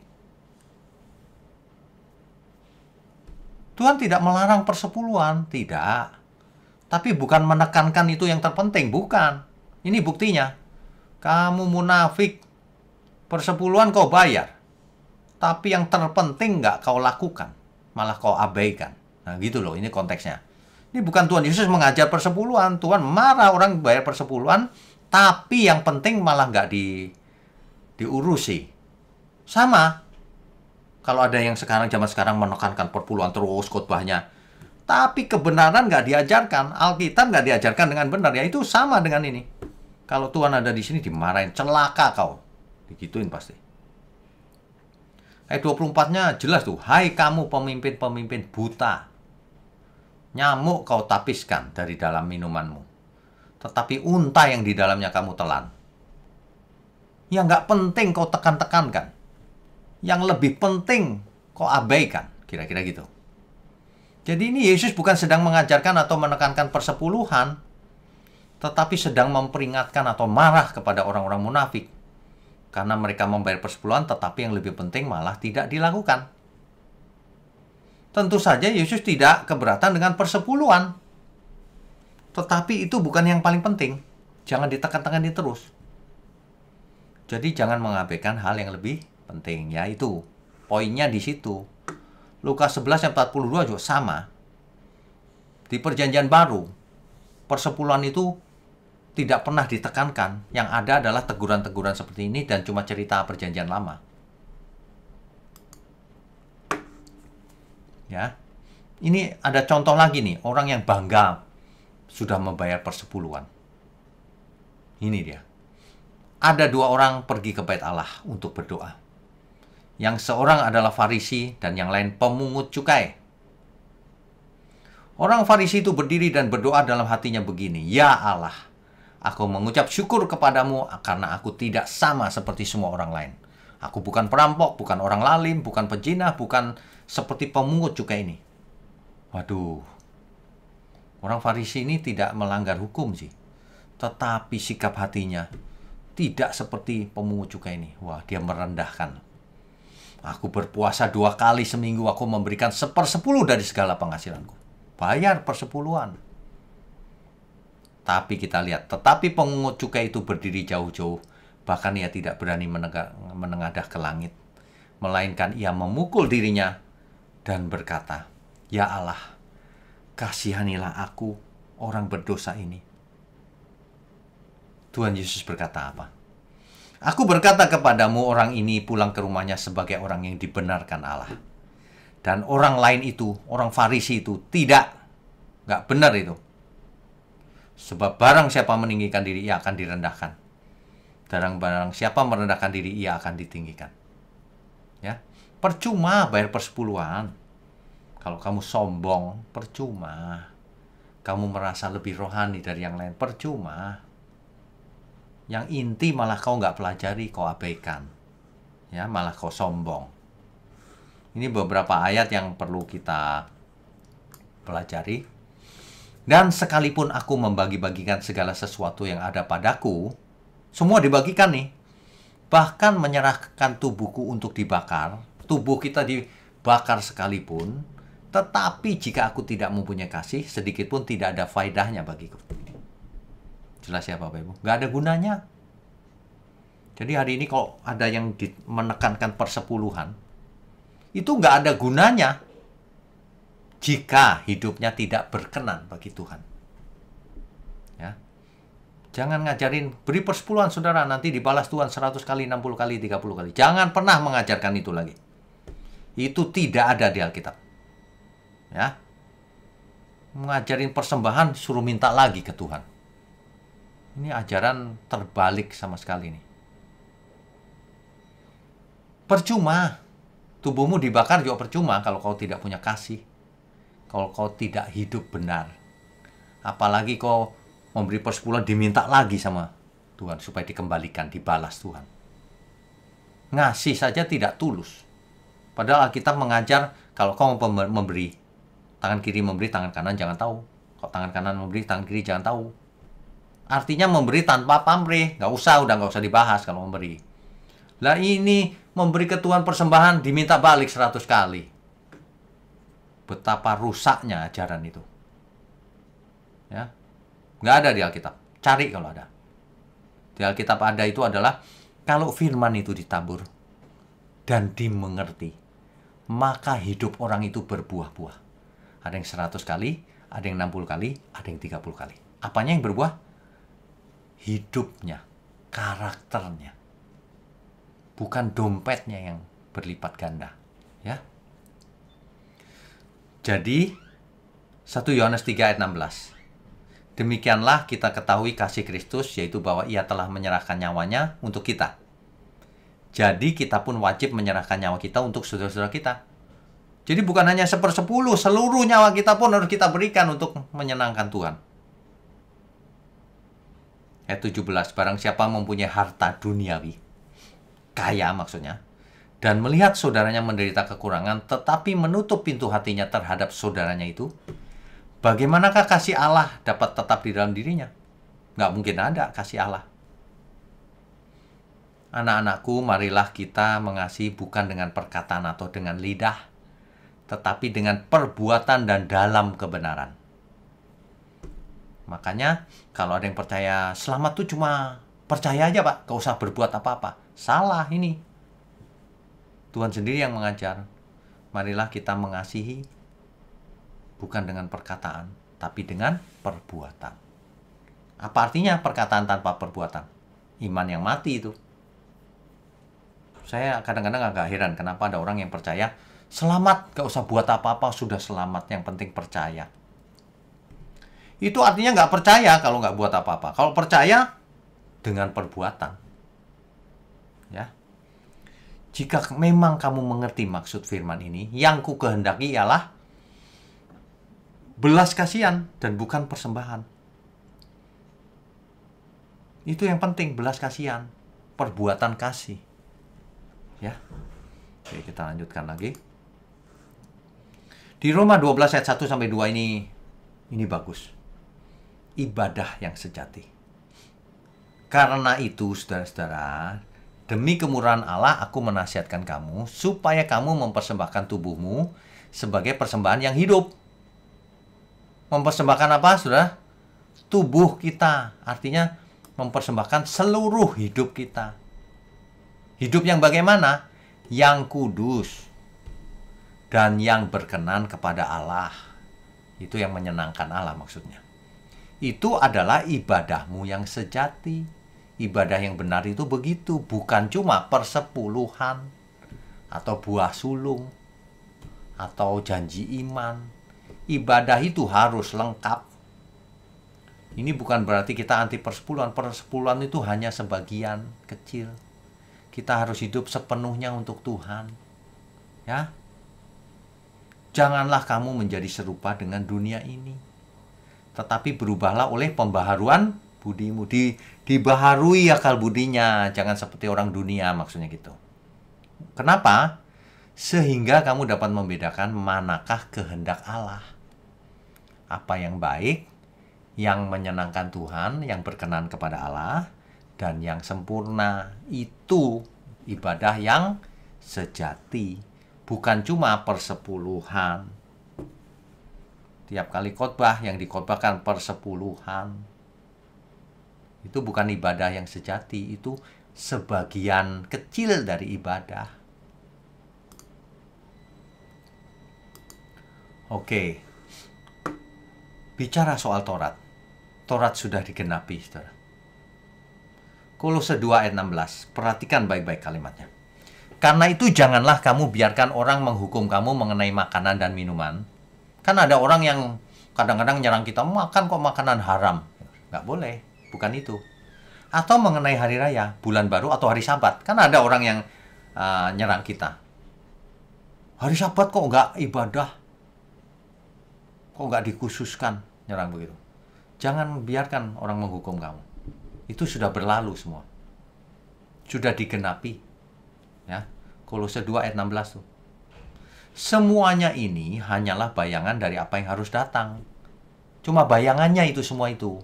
Tuhan tidak melarang persepuluhan, tidak. Tapi bukan menekankan itu yang terpenting, bukan. Ini buktinya. Kamu munafik, persepuluhan kau bayar. Tapi yang terpenting nggak kau lakukan, malah kau abaikan. Nah gitu loh, ini konteksnya. Ini bukan Tuhan Yesus mengajar persepuluhan. Tuhan marah orang bayar persepuluhan, tapi yang penting malah nggak diurusi. Sama. Kalau ada yang zaman sekarang menekankan perpuluhan terus khotbahnya, tapi kebenaran nggak diajarkan, Alkitab nggak diajarkan dengan benar, ya itu sama dengan ini. Kalau Tuhan ada di sini dimarahin, celaka kau. Digituin pasti. Ayat 24-nya jelas tuh, hai kamu pemimpin-pemimpin buta. Nyamuk kau tapiskan dari dalam minumanmu. Tetapi unta yang di dalamnya kamu telan. Yang nggak penting kau tekan-tekankan. Yang lebih penting kau abaikan. Kira-kira gitu. Jadi ini Yesus bukan sedang mengajarkan atau menekankan persepuluhan. Tetapi sedang memperingatkan atau marah kepada orang-orang munafik. Karena mereka membayar persepuluhan, tetapi yang lebih penting malah tidak dilakukan. Tentu saja Yesus tidak keberatan dengan persepuluhan. Tetapi itu bukan yang paling penting. Jangan ditekan-tekanin terus. Jadi jangan mengabaikan hal yang lebih penting. Yaitu, poinnya di situ. Lukas 11 ayat 42 juga sama. Di perjanjian baru, persepuluhan itu tidak pernah ditekankan. Yang ada adalah teguran-teguran seperti ini dan cuma cerita perjanjian lama. Ya, ini ada contoh lagi nih, orang yang bangga sudah membayar persepuluhan. Ini dia. Ada dua orang pergi ke bait Allah untuk berdoa. Yang seorang adalah Farisi dan yang lain pemungut cukai. Orang Farisi itu berdiri dan berdoa dalam hatinya begini, ya Allah, aku mengucap syukur kepadamu karena aku tidak sama seperti semua orang lain. Aku bukan perampok, bukan orang lalim, bukan pezina, bukan seperti pemungut cukai ini. Waduh, orang Farisi ini tidak melanggar hukum sih. Tetapi sikap hatinya tidak seperti pemungut cukai ini. Wah, dia merendahkan. Aku berpuasa 2 kali seminggu, aku memberikan 1/10 dari segala penghasilanku. Bayar persepuluhan. Tapi kita lihat, tetapi pemungut cukai itu berdiri jauh-jauh. Bahkan ia tidak berani menengadah ke langit. Melainkan ia memukul dirinya dan berkata, ya Allah, kasihanilah aku, orang berdosa ini. Tuhan Yesus berkata apa? Aku berkata kepadamu, orang ini pulang ke rumahnya sebagai orang yang dibenarkan Allah. Dan orang lain itu, orang Farisi itu, nggak benar itu. Sebab barang siapa meninggikan diri, ia akan direndahkan. Dan barang siapa merendahkan diri, ia akan ditinggikan. Ya, percuma bayar persepuluhan. Kalau kamu sombong, percuma. Kamu merasa lebih rohani dari yang lain, percuma. Yang inti malah kau nggak pelajari, kau abaikan. Ya, malah kau sombong. Ini beberapa ayat yang perlu kita pelajari. Dan sekalipun aku membagi-bagikan segala sesuatu yang ada padaku, semua dibagikan nih. Bahkan menyerahkan tubuhku untuk dibakar. Tubuh kita dibakar sekalipun. Tetapi jika aku tidak mempunyai kasih, sedikit pun tidak ada faedahnya bagiku. Jelas ya Bapak Ibu? Nggak ada gunanya. Jadi hari ini kalau ada yang menekankan persepuluhan, itu nggak ada gunanya jika hidupnya tidak berkenan bagi Tuhan. Ya. Jangan ngajarin, beri persepuluhan saudara, nanti dibalas Tuhan 100 kali, 60 kali, 30 kali. Jangan pernah mengajarkan itu lagi. Itu tidak ada di Alkitab. Ya. Mengajarin persembahan, suruh minta lagi ke Tuhan. Ini ajaran terbalik sama sekali nih. Percuma. Tubuhmu dibakar juga percuma kalau kau tidak punya kasih. Kalau kau tidak hidup benar. Apalagi kau memberi persepuluhan diminta lagi sama Tuhan supaya dikembalikan, dibalas Tuhan. Ngasih saja tidak tulus. Padahal Alkitab mengajar kalau kau memberi, tangan kiri memberi, tangan kanan jangan tahu. Kalau tangan kanan memberi, tangan kiri jangan tahu. Artinya memberi tanpa pamrih. Nggak usah dibahas kalau memberi. Lah ini memberi ke Tuhan persembahan diminta balik 100 kali. Betapa rusaknya ajaran itu. Ya, nggak ada di Alkitab. Cari kalau ada. Di Alkitab ada itu adalah kalau firman itu ditabur dan dimengerti, maka hidup orang itu berbuah-buah. Ada yang 100 kali, ada yang 60 kali, ada yang 30 kali. Apanya yang berbuah? Hidupnya, karakternya. Bukan dompetnya yang berlipat ganda. Ya. Jadi, 1 Yohanes 3 ayat 16. Demikianlah kita ketahui kasih Kristus, yaitu bahwa ia telah menyerahkan nyawanya untuk kita. Jadi kita pun wajib menyerahkan nyawa kita untuk saudara-saudara kita. Jadi bukan hanya 1/10, seluruh nyawa kita pun harus kita berikan untuk menyenangkan Tuhan. Ayat 17, barang siapa mempunyai harta duniawi, kaya maksudnya, dan melihat saudaranya menderita kekurangan, tetapi menutup pintu hatinya terhadap saudaranya itu, bagaimanakah kasih Allah dapat tetap di dalam dirinya? Nggak mungkin ada kasih Allah. Anak-anakku, marilah kita mengasihi bukan dengan perkataan atau dengan lidah, tetapi dengan perbuatan dan dalam kebenaran. Makanya, kalau ada yang percaya selamat tuh cuma percaya aja, Pak. Gak usah berbuat apa-apa. Salah ini. Tuhan sendiri yang mengajar. Marilah kita mengasihi bukan dengan perkataan, tapi dengan perbuatan. Apa artinya perkataan tanpa perbuatan? Iman yang mati itu. Saya kadang-kadang agak heran kenapa ada orang yang percaya selamat, gak usah buat apa-apa, sudah selamat, yang penting percaya. Itu artinya nggak percaya kalau nggak buat apa-apa. Kalau percaya dengan perbuatan. Ya. Jika memang kamu mengerti maksud firman ini, yang ku kehendaki ialah belas kasihan dan bukan persembahan. Itu yang penting, belas kasihan, perbuatan kasih. Ya. Oke, kita lanjutkan lagi. Di Roma 12 ayat 1 sampai 2 ini bagus. Ibadah yang sejati. Karena itu, saudara-saudara, demi kemurahan Allah aku menasihatkan kamu supaya kamu mempersembahkan tubuhmu sebagai persembahan yang hidup. Mempersembahkan apa, saudara? Tubuh kita. Artinya mempersembahkan seluruh hidup kita. Hidup yang bagaimana? Yang kudus dan yang berkenan kepada Allah. Itu yang menyenangkan Allah maksudnya. Itu adalah ibadahmu yang sejati. Ibadah yang benar itu begitu. Bukan cuma persepuluhan, atau buah sulung, atau janji iman. Ibadah itu harus lengkap. Ini bukan berarti kita anti persepuluhan. Persepuluhan itu hanya sebagian kecil. Kita harus hidup sepenuhnya untuk Tuhan. Ya. Janganlah kamu menjadi serupa dengan dunia ini. Tetapi berubahlah oleh pembaharuan budimu. Dibaharui akal budinya. Jangan seperti orang dunia, maksudnya gitu. Kenapa? Sehingga kamu dapat membedakan manakah kehendak Allah. Apa yang baik, yang menyenangkan Tuhan, yang berkenan kepada Allah, dan yang sempurna. Itu ibadah yang sejati. Bukan cuma persepuluhan. Tiap kali khotbah yang dikhotbahkan persepuluhan. Itu bukan ibadah yang sejati. Itu sebagian kecil dari ibadah. Oke. Bicara soal Taurat. Taurat sudah digenapi, saudara. Kolose 2 ayat 16. Perhatikan baik-baik kalimatnya. Karena itu janganlah kamu biarkan orang menghukum kamu mengenai makanan dan minuman. Kan ada orang yang kadang-kadang nyerang kita, makan kok makanan haram. Nggak boleh, bukan itu. Atau mengenai hari raya, bulan baru, atau hari sabat. Kan ada orang yang nyerang kita. Hari Sabat kok nggak ibadah? Kok nggak dikhususkan? Nyerang begitu. Jangan biarkan orang menghukum kamu. Itu sudah berlalu semua. Sudah digenapi. Ya. Kolose 2 ayat 16 tuh. Semuanya ini hanyalah bayangan dari apa yang harus datang. Cuma bayangannya itu semua itu.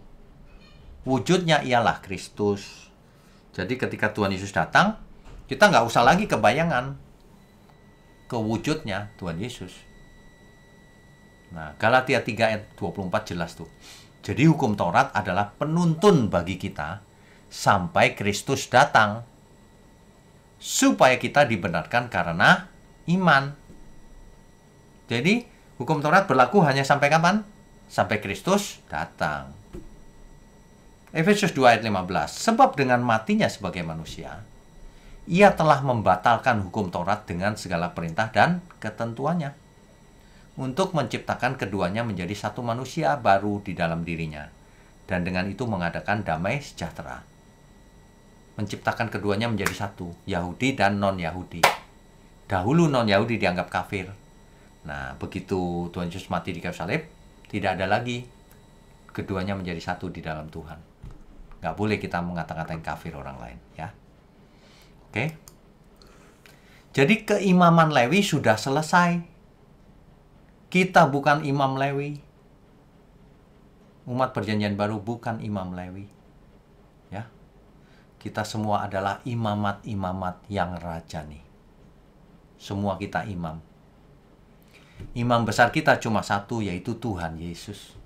Wujudnya ialah Kristus. Jadi ketika Tuhan Yesus datang, kita nggak usah lagi ke bayangan. Ke wujudnya Tuhan Yesus. Nah, Galatia 3 ayat 24 jelas tuh. Jadi hukum Taurat adalah penuntun bagi kita sampai Kristus datang. Supaya kita dibenarkan karena iman. Jadi hukum Taurat berlaku hanya sampai kapan? Sampai Kristus datang. Efesus 2 ayat 15. Sebab dengan matinya sebagai manusia, ia telah membatalkan hukum Taurat dengan segala perintah dan ketentuannya, untuk menciptakan keduanya menjadi satu manusia baru di dalam dirinya, dan dengan itu mengadakan damai sejahtera. Menciptakan keduanya menjadi satu, Yahudi dan non-Yahudi. Dahulu non-Yahudi dianggap kafir. Nah, begitu Tuhan Yesus mati di kayu salib, tidak ada lagi keduanya menjadi satu di dalam Tuhan. Nggak boleh kita mengata-ngatain kafir orang lain, ya. Oke. Jadi keimaman Lewi sudah selesai. Kita bukan imam Lewi. Umat perjanjian baru bukan imam Lewi. Ya. Kita semua adalah imamat-imamat yang rajani. Semua kita imam. Imam besar kita cuma satu, yaitu Tuhan Yesus.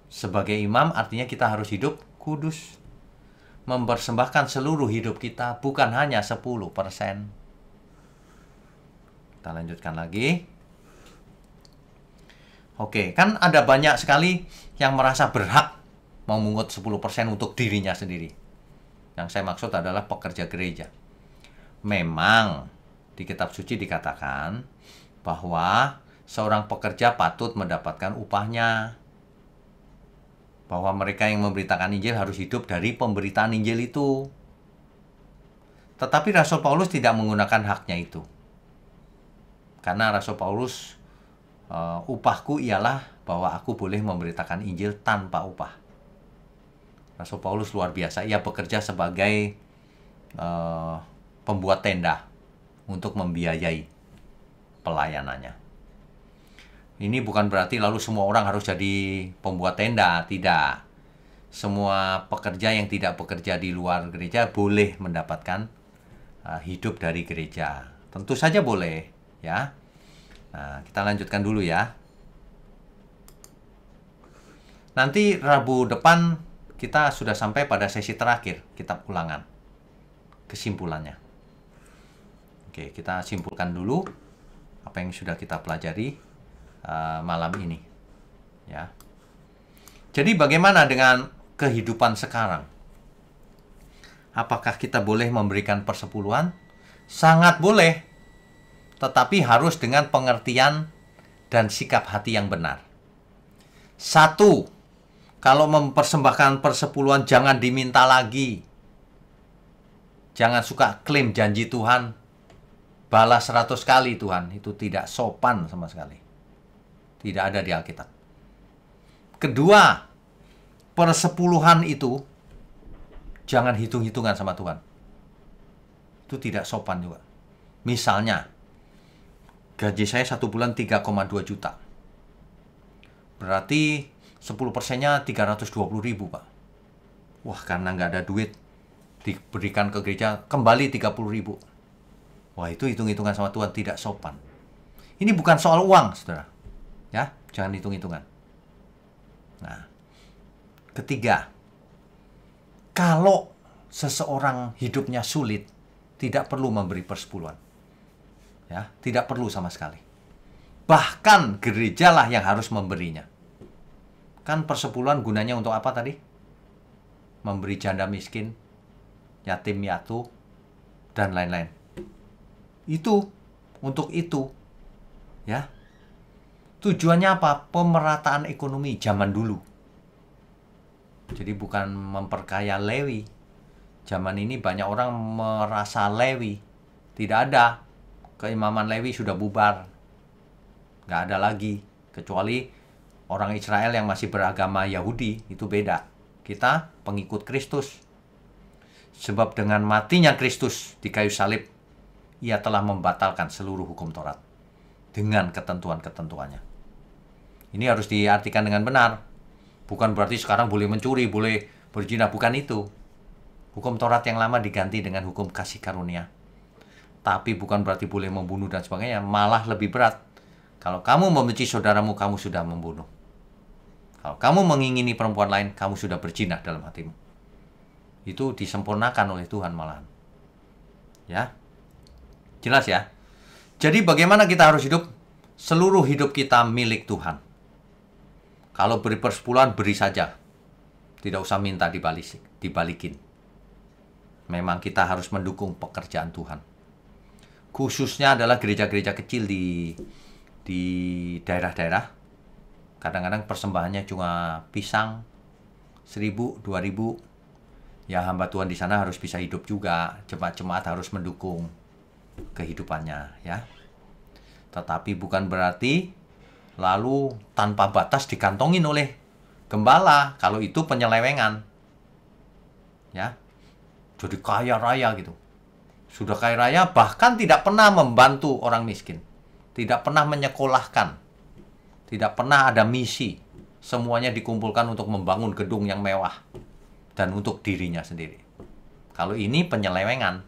Sebagai imam artinya kita harus hidup kudus. Mempersembahkan seluruh hidup kita, bukan hanya 10%. Kita lanjutkan lagi. Oke, kan ada banyak sekali yang merasa berhak memungut 10% untuk dirinya sendiri. Yang saya maksud adalah pekerja gereja. Memang di kitab suci dikatakan bahwa seorang pekerja patut mendapatkan upahnya. Bahwa mereka yang memberitakan Injil harus hidup dari pemberitaan Injil itu. Tetapi Rasul Paulus tidak menggunakan haknya itu. Karena Rasul Paulus, upahku ialah bahwa aku boleh memberitakan Injil tanpa upah. Rasul Paulus luar biasa. Ia bekerja sebagai pembuat tenda untuk membiayai pelayanannya. Ini bukan berarti lalu semua orang harus jadi pembuat tenda, tidak. Semua pekerja yang tidak bekerja di luar gereja boleh mendapatkan hidup dari gereja. Tentu saja boleh, ya. Nah, kita lanjutkan dulu ya. Nanti Rabu depan kita sudah sampai pada sesi terakhir kitab Ulangan. Kesimpulannya. Oke, kita simpulkan dulu apa yang sudah kita pelajari malam ini, ya. Jadi bagaimana dengan kehidupan sekarang? Apakah kita boleh memberikan persepuluhan? Sangat boleh, tetapi harus dengan pengertian dan sikap hati yang benar. Satu, kalau mempersembahkan persepuluhan jangan diminta lagi. Jangan suka klaim janji Tuhan, balas 100 kali Tuhan. Itu tidak sopan sama sekali. Tidak ada di Alkitab. Kedua, persepuluhan itu jangan hitung-hitungan sama Tuhan. Itu tidak sopan juga. Misalnya, gaji saya 1 bulan 3,2 juta. Berarti 10%-nya 320.000, Pak. Wah, karena nggak ada duit, diberikan ke gereja, kembali 30.000. Wah, itu hitung-hitungan sama Tuhan, tidak sopan. Ini bukan soal uang, saudara. Ya, jangan hitung-hitungan. Nah, ketiga, kalau seseorang hidupnya sulit, tidak perlu memberi persepuluhan. Ya, tidak perlu sama sekali. Bahkan gerejalah yang harus memberinya. Kan persepuluhan gunanya untuk apa tadi? Memberi janda miskin, yatim piatu, dan lain-lain. Itu, untuk itu. Ya. Tujuannya apa? Pemerataan ekonomi zaman dulu. Jadi bukan memperkaya Lewi. Zaman ini banyak orang merasa Lewi. Tidak ada. Keimaman Lewi sudah bubar. Nggak ada lagi. Kecuali orang Israel yang masih beragama Yahudi, itu beda. Kita pengikut Kristus. Sebab dengan matinya Kristus di kayu salib, ia telah membatalkan seluruh hukum Taurat. Dengan ketentuan-ketentuannya. Ini harus diartikan dengan benar. Bukan berarti sekarang boleh mencuri, boleh berzina. Bukan itu. Hukum Taurat yang lama diganti dengan hukum kasih karunia. Tapi bukan berarti boleh membunuh dan sebagainya. Malah lebih berat. Kalau kamu membenci saudaramu, kamu sudah membunuh. Kalau kamu mengingini perempuan lain, kamu sudah berzina dalam hatimu. Itu disempurnakan oleh Tuhan malahan. Ya. Jelas ya? Jadi bagaimana kita harus hidup? Seluruh hidup kita milik Tuhan. Kalau beri persepuluhan, beri saja. Tidak usah minta dibalikin. Memang kita harus mendukung pekerjaan Tuhan. Khususnya adalah gereja-gereja kecil di daerah-daerah. Kadang-kadang persembahannya cuma pisang 1.000, 2.000. Ya hamba Tuhan di sana harus bisa hidup juga. Jemaat-jemaat harus mendukung kehidupannya ya. Tetapi bukan berarti lalu tanpa batas dikantongin oleh gembala. Kalau itu penyelewengan. Ya. Jadi kaya raya gitu. Sudah kaya raya bahkan tidak pernah membantu orang miskin. Tidak pernah menyekolahkan. Tidak pernah ada misi. Semuanya dikumpulkan untuk membangun gedung yang mewah. Dan untuk dirinya sendiri. Kalau ini penyelewengan.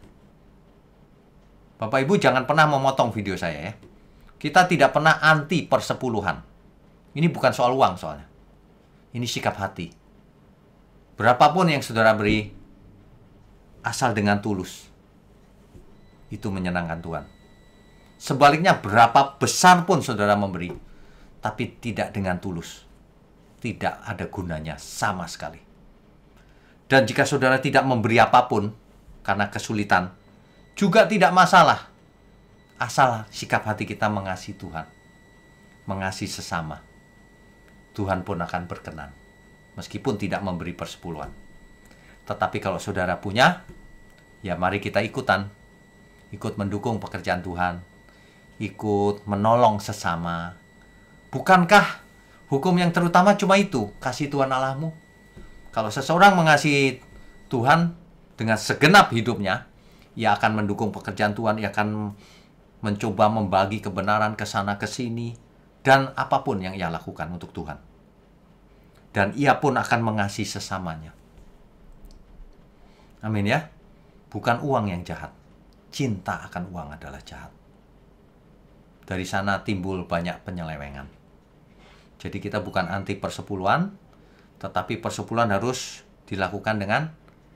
Bapak Ibu jangan pernah memotong video saya ya. Kita tidak pernah anti persepuluhan. Ini bukan soal uang soalnya. Ini sikap hati. Berapapun yang saudara beri, asal dengan tulus. Itu menyenangkan Tuhan. Sebaliknya berapa besar pun saudara memberi, tapi tidak dengan tulus. Tidak ada gunanya sama sekali. Dan jika saudara tidak memberi apapun karena kesulitan, juga tidak masalah. Asal sikap hati kita mengasihi Tuhan. Mengasihi sesama. Tuhan pun akan berkenan. Meskipun tidak memberi persepuluhan. Tetapi kalau saudara punya, ya mari kita ikutan. Ikut mendukung pekerjaan Tuhan. Ikut menolong sesama. Bukankah hukum yang terutama cuma itu? Kasih Tuhan Allahmu. Kalau seseorang mengasihi Tuhan dengan segenap hidupnya, ia akan mendukung pekerjaan Tuhan. Ia akan mencoba membagi kebenaran ke sana ke sini. Dan apapun yang ia lakukan untuk Tuhan. Dan ia pun akan mengasihi sesamanya. Amin ya. Bukan uang yang jahat. Cinta akan uang adalah jahat. Dari sana timbul banyak penyelewengan. Jadi kita bukan anti persepuluhan, tetapi persepuluhan harus dilakukan dengan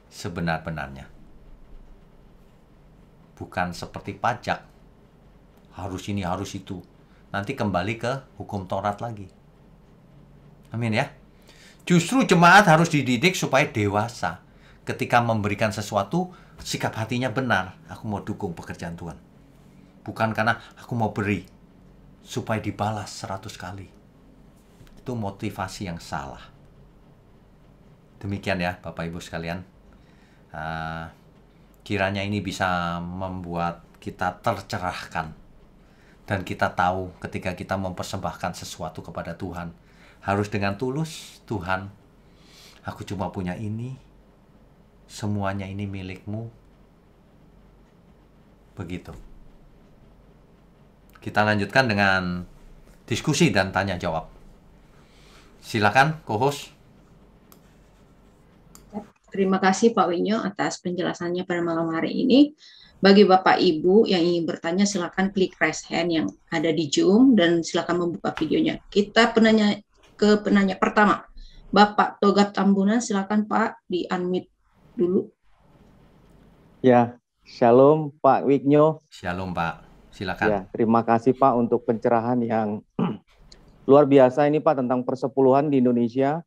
sebenar-benarnya. Bukan seperti pajak. Harus ini, harus itu. Nanti kembali ke hukum Taurat lagi. Amin ya. Justru jemaat harus dididik supaya dewasa. Ketika memberikan sesuatu, sikap hatinya benar. Aku mau dukung pekerjaan Tuhan. Bukan karena aku mau beri. Supaya dibalas 100 kali. Itu motivasi yang salah. Demikian ya Bapak Ibu sekalian. Kiranya ini bisa membuat kita tercerahkan. Dan kita tahu ketika kita mempersembahkan sesuatu kepada Tuhan. Harus dengan tulus. Tuhan, aku cuma punya ini. Semuanya ini milikmu. Begitu. Kita lanjutkan dengan diskusi dan tanya jawab. Silakan, co-host. Terima kasih Pak Winyo atas penjelasannya pada malam hari ini. Bagi Bapak Ibu yang ingin bertanya, silakan klik raise hand yang ada di Zoom dan silakan membuka videonya. Kita penanya pertama. Bapak Togat Tambunan, silakan Pak di-unmute dulu. Ya, shalom Pak Wignyo. Shalom Pak, silakan. Ya, terima kasih Pak untuk pencerahan yang luar biasa ini Pak tentang persepuluhan di Indonesia.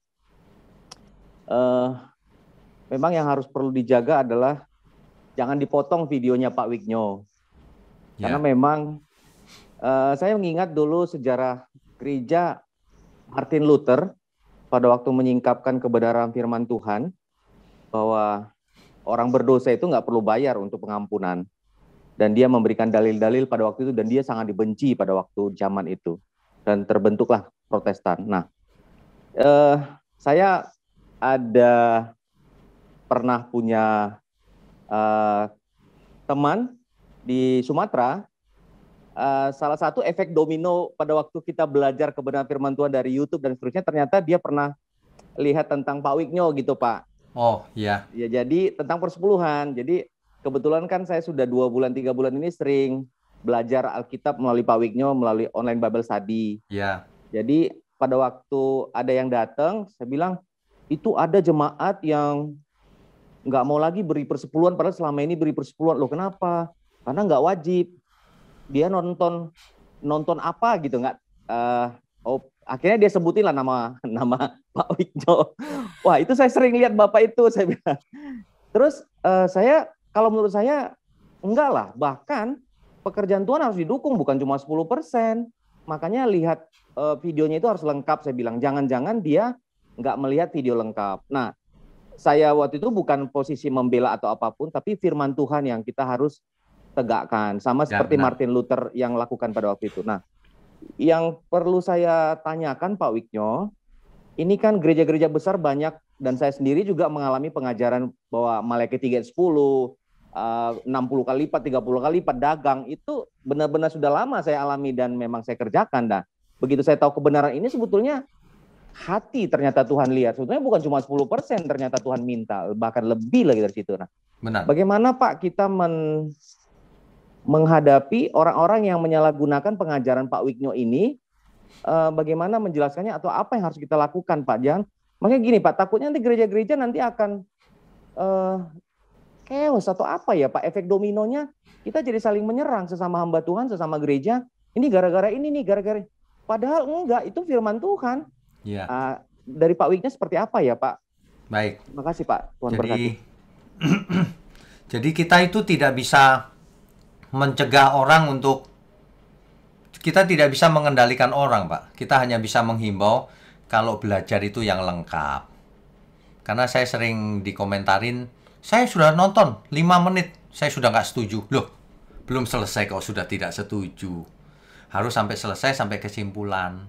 Memang yang harus perlu dijaga adalah jangan dipotong videonya Pak Wignyo. Karena memang saya mengingat dulu sejarah gereja Martin Luther pada waktu menyingkapkan kebenaran firman Tuhan bahwa orang berdosa itu nggak perlu bayar untuk pengampunan. Dan dia memberikan dalil-dalil pada waktu itu, dan dia sangat dibenci pada waktu zaman itu. Dan terbentuklah Protestan. Nah, saya pernah punya teman di Sumatera. Salah satu efek domino pada waktu kita belajar kebenaran firman Tuhan dari YouTube dan seterusnya, ternyata dia pernah lihat tentang Pak Wignyo gitu, Pak. Oh, iya. Ya, jadi tentang persepuluhan. Jadi kebetulan kan saya sudah 2 bulan, 3 bulan ini sering belajar Alkitab melalui Pak Wignyo, melalui online Bible Study. Iya. Jadi pada waktu ada yang datang, saya bilang, itu ada jemaat yang nggak mau lagi beri persepuluhan, padahal selama ini beri persepuluhan. Loh, kenapa? Karena nggak wajib. Dia nonton apa gitu, nggak. Akhirnya dia sebutin lah nama Pak Wignyo. Wah, itu saya sering lihat Bapak itu, saya bilang. Terus kalau menurut saya enggak lah. Bahkan pekerjaan Tuhan harus didukung, bukan cuma 10%. Makanya lihat videonya itu harus lengkap, saya bilang. Jangan-jangan dia nggak melihat video lengkap. Nah, saya waktu itu bukan posisi membela atau apapun, tapi firman Tuhan yang kita harus tegakkan. Sama seperti Martin Luther yang lakukan pada waktu itu. Nah, yang perlu saya tanyakan Pak Wignyo, ini kan gereja-gereja besar banyak, dan saya sendiri juga mengalami pengajaran bahwa Maleakhi 3:10, 60 kali lipat, 30 kali lipat dagang, itu benar-benar sudah lama saya alami dan memang saya kerjakan. Nah, begitu saya tahu kebenaran ini, sebetulnya hati ternyata Tuhan lihat. Sebetulnya bukan cuma 10%, ternyata Tuhan minta, bahkan lebih lagi dari situ. Nah, benar. Bagaimana Pak kita menghadapi orang-orang yang menyalahgunakan pengajaran Pak Wignyo ini, bagaimana menjelaskannya atau apa yang harus kita lakukan, Pak? Makanya gini, Pak, takutnya nanti gereja-gereja nanti akan chaos atau apa ya, Pak? Efek dominonya kita jadi saling menyerang sesama hamba Tuhan, sesama gereja. Ini gara-gara ini nih, gara-gara. Padahal enggak, itu firman Tuhan. Iya. Dari Pak Wignyo seperti apa ya, Pak? Baik. Terima kasih, Pak. Tuhan berkati. Jadi kita itu tidak bisa mencegah orang kita tidak bisa mengendalikan orang, Pak. Kita hanya bisa menghimbau kalau belajar itu yang lengkap. Karena saya sering dikomentarin, saya sudah nonton 5 menit, saya sudah nggak setuju. Loh, belum selesai kok sudah tidak setuju. Harus sampai selesai, sampai kesimpulan.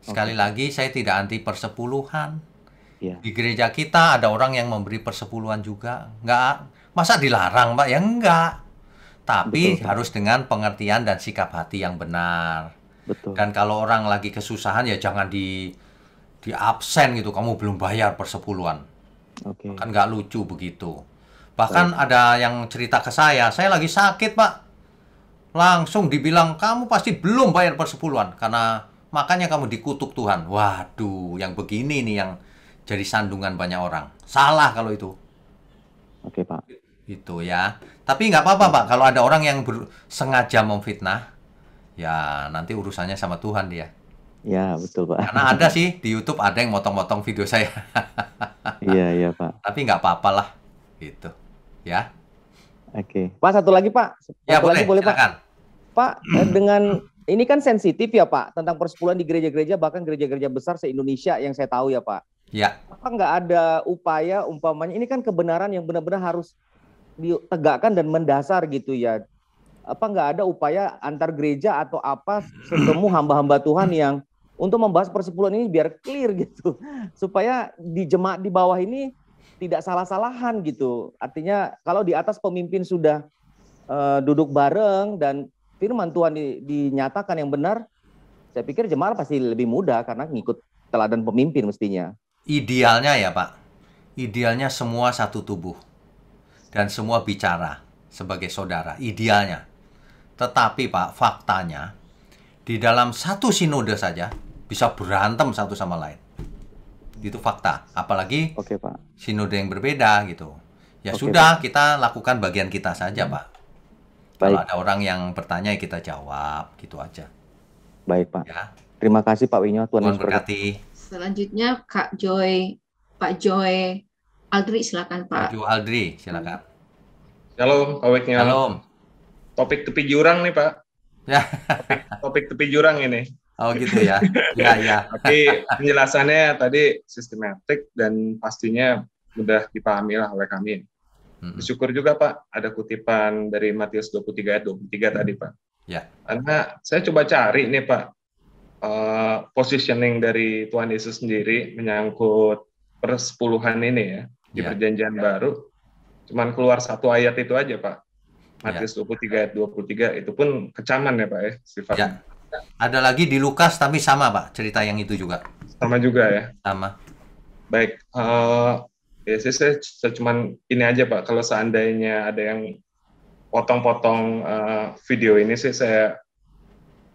Sekali lagi, saya tidak anti persepuluhan. Di gereja kita ada orang yang memberi persepuluhan juga. Masa dilarang, Pak? Ya enggak. Tapi betul, harus dengan pengertian dan sikap hati yang benar. Betul. Dan kalau orang lagi kesusahan, ya jangan di absen gitu. Kamu belum bayar persepuluhan. Kan nggak lucu begitu. Bahkan ada yang cerita ke saya lagi sakit, Pak. Langsung dibilang, kamu pasti belum bayar persepuluhan. Karena makanya kamu dikutuk Tuhan. Waduh, yang begini nih yang jadi sandungan banyak orang. Salah kalau itu. Oke, Pak. Itu ya. Tapi nggak apa-apa, Pak. Kalau ada orang yang sengaja memfitnah, ya nanti urusannya sama Tuhan dia. Ya, betul, Pak. Karena ada sih di YouTube ada yang motong-motong video saya. Iya, Pak. Tapi nggak apa-apa lah. Gitu. Ya. Oke. Pak, satu lagi, Pak. Ya, boleh, silakan. Pak, dengan ini kan sensitif ya, Pak, tentang persepuluhan di gereja-gereja, bahkan gereja-gereja besar se-Indonesia yang saya tahu ya, Pak. Ya. Apa nggak ada upaya, umpamanya, ini kan kebenaran yang benar-benar harus ditegakkan dan mendasar gitu ya. Apa nggak ada upaya antar gereja atau apa ketemu hamba-hamba Tuhan yang untuk membahas persepuluhan ini biar clear gitu, supaya di jemaat di bawah ini tidak salah-salahan gitu. Artinya kalau di atas pemimpin sudah duduk bareng dan firman Tuhan dinyatakan yang benar, saya pikir jemaat pasti lebih mudah karena ngikut teladan pemimpin mestinya. Idealnya ya, Pak, idealnya semua satu tubuh dan semua bicara sebagai saudara, idealnya. Tetapi Pak, faktanya di dalam satu sinode saja bisa berantem satu sama lain. Itu fakta. Apalagi Pak, sinode yang berbeda gitu. Ya sudah, Pak, kita lakukan bagian kita saja, Pak. Kalau ada orang yang bertanya, ya kita jawab, gitu aja. Baik, Pak. Ya. Terima kasih Pak Wignyo. Tuhan berkati. Selanjutnya Pak Joy Aldri, silakan Pak. Pak Joy Aldri, silakan. Halo, Pak Wignyo. Halo. Topik tepi jurang nih, Pak. Ya. Topik tepi jurang ini. Oh gitu ya. Ya. Tapi penjelasannya tadi sistematik dan pastinya mudah dipahami lah oleh kami. Bersyukur juga Pak, ada kutipan dari Matius 23 ayat 23 tadi Pak. Ya. Karena saya coba cari nih Pak, positioning dari Tuhan Yesus sendiri menyangkut persepuluhan ini ya, di Perjanjian Baru. Cuman keluar satu ayat itu aja Pak. Matius 23 ayat 23, itu pun kecaman ya Pak ya, sifatnya. Ada lagi di Lukas, tapi sama Pak, cerita yang itu juga. Sama juga ya? Sama. Baik, ya saya cuman ini aja Pak, kalau seandainya ada yang potong-potong video ini sih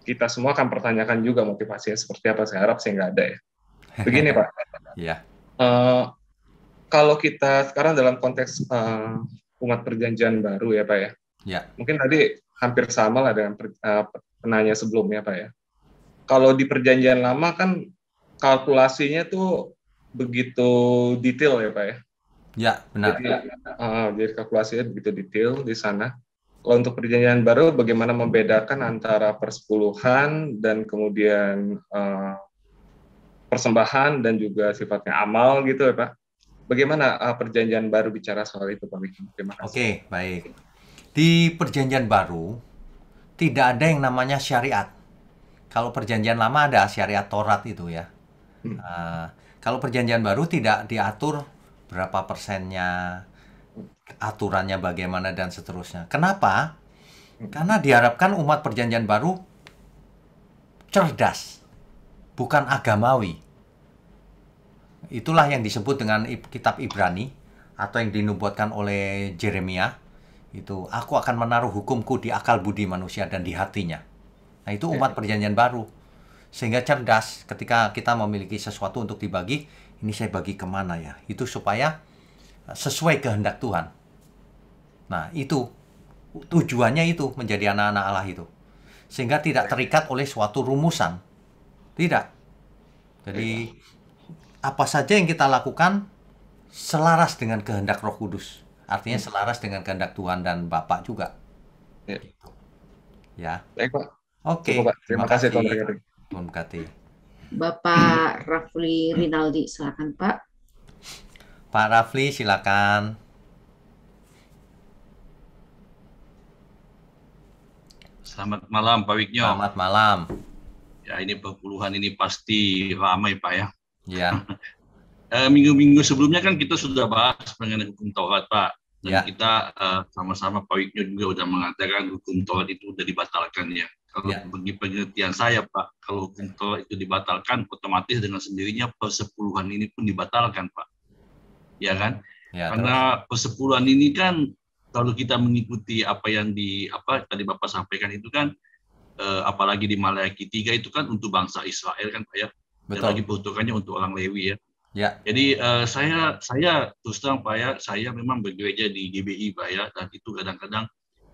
kita semua akan pertanyakan juga motivasinya seperti apa. Saya harap sih nggak ada ya. Begini Pak, kalau kita sekarang dalam konteks umat perjanjian baru ya Pak ya, mungkin tadi hampir sama lah dengan penanya sebelumnya Pak ya. Kalau di perjanjian lama kan kalkulasinya tuh begitu detail ya Pak ya. Ya, benar. Jadi kalkulasinya begitu detail di sana. Kalau untuk perjanjian baru, bagaimana membedakan antara persepuluhan dan kemudian persembahan dan juga sifatnya amal gitu ya Pak? Bagaimana perjanjian baru bicara soal itu Pak Miki? Terima kasih. Oke, baik. Di perjanjian baru tidak ada yang namanya syariat. Kalau perjanjian lama ada syariat Taurat itu ya. Kalau perjanjian baru tidak diatur berapa persennya, aturannya bagaimana dan seterusnya. Kenapa? Karena diharapkan umat perjanjian baru cerdas, bukan agamawi. Itulah yang disebut dengan kitab Ibrani atau yang dinubuatkan oleh Jeremia. Itu, aku akan menaruh hukumku di akal budi manusia dan di hatinya. Nah, itu umat perjanjian baru. Sehingga cerdas ketika kita memiliki sesuatu untuk dibagi, ini saya bagi kemana ya? Itu supaya sesuai kehendak Tuhan. Nah, itu tujuannya itu menjadi anak-anak Allah itu. Sehingga tidak terikat oleh suatu rumusan. Tidak. Jadi apa saja yang kita lakukan selaras dengan kehendak Roh Kudus. Artinya selaras dengan kehendak Tuhan dan Bapak juga. Ya. Baik Pak. Oke. Terima kasih Tuhan berkati. Bapak Rafli Rinaldi, silakan Pak. Pak Rafli, silakan. Selamat malam Pak Wiknyo. Selamat malam. Ya, ini perpuluhan ini pasti ramai Pak ya. Ya. Minggu-minggu sebelumnya kan kita sudah bahas mengenai hukum Taurat Pak. Dan ya. Kita sama-sama Pak Wiknyo juga sudah mengatakan hukum Taurat itu sudah dibatalkan ya. Kalau bagi pengertian saya Pak, kalau hukum Taurat itu dibatalkan, otomatis dengan sendirinya persepuluhan ini pun dibatalkan Pak. Ya kan? Ya, karena persepuluhan ini kan kalau kita mengikuti apa yang tadi Bapak sampaikan itu kan, apalagi di Maleakhi 3 itu kan untuk bangsa Israel kan Pak ya. Dan lagi peruntukannya untuk orang Lewi ya. Ya. Jadi saya terus terang Pak ya, saya memang bergereja di GBI Pak ya, dan itu kadang-kadang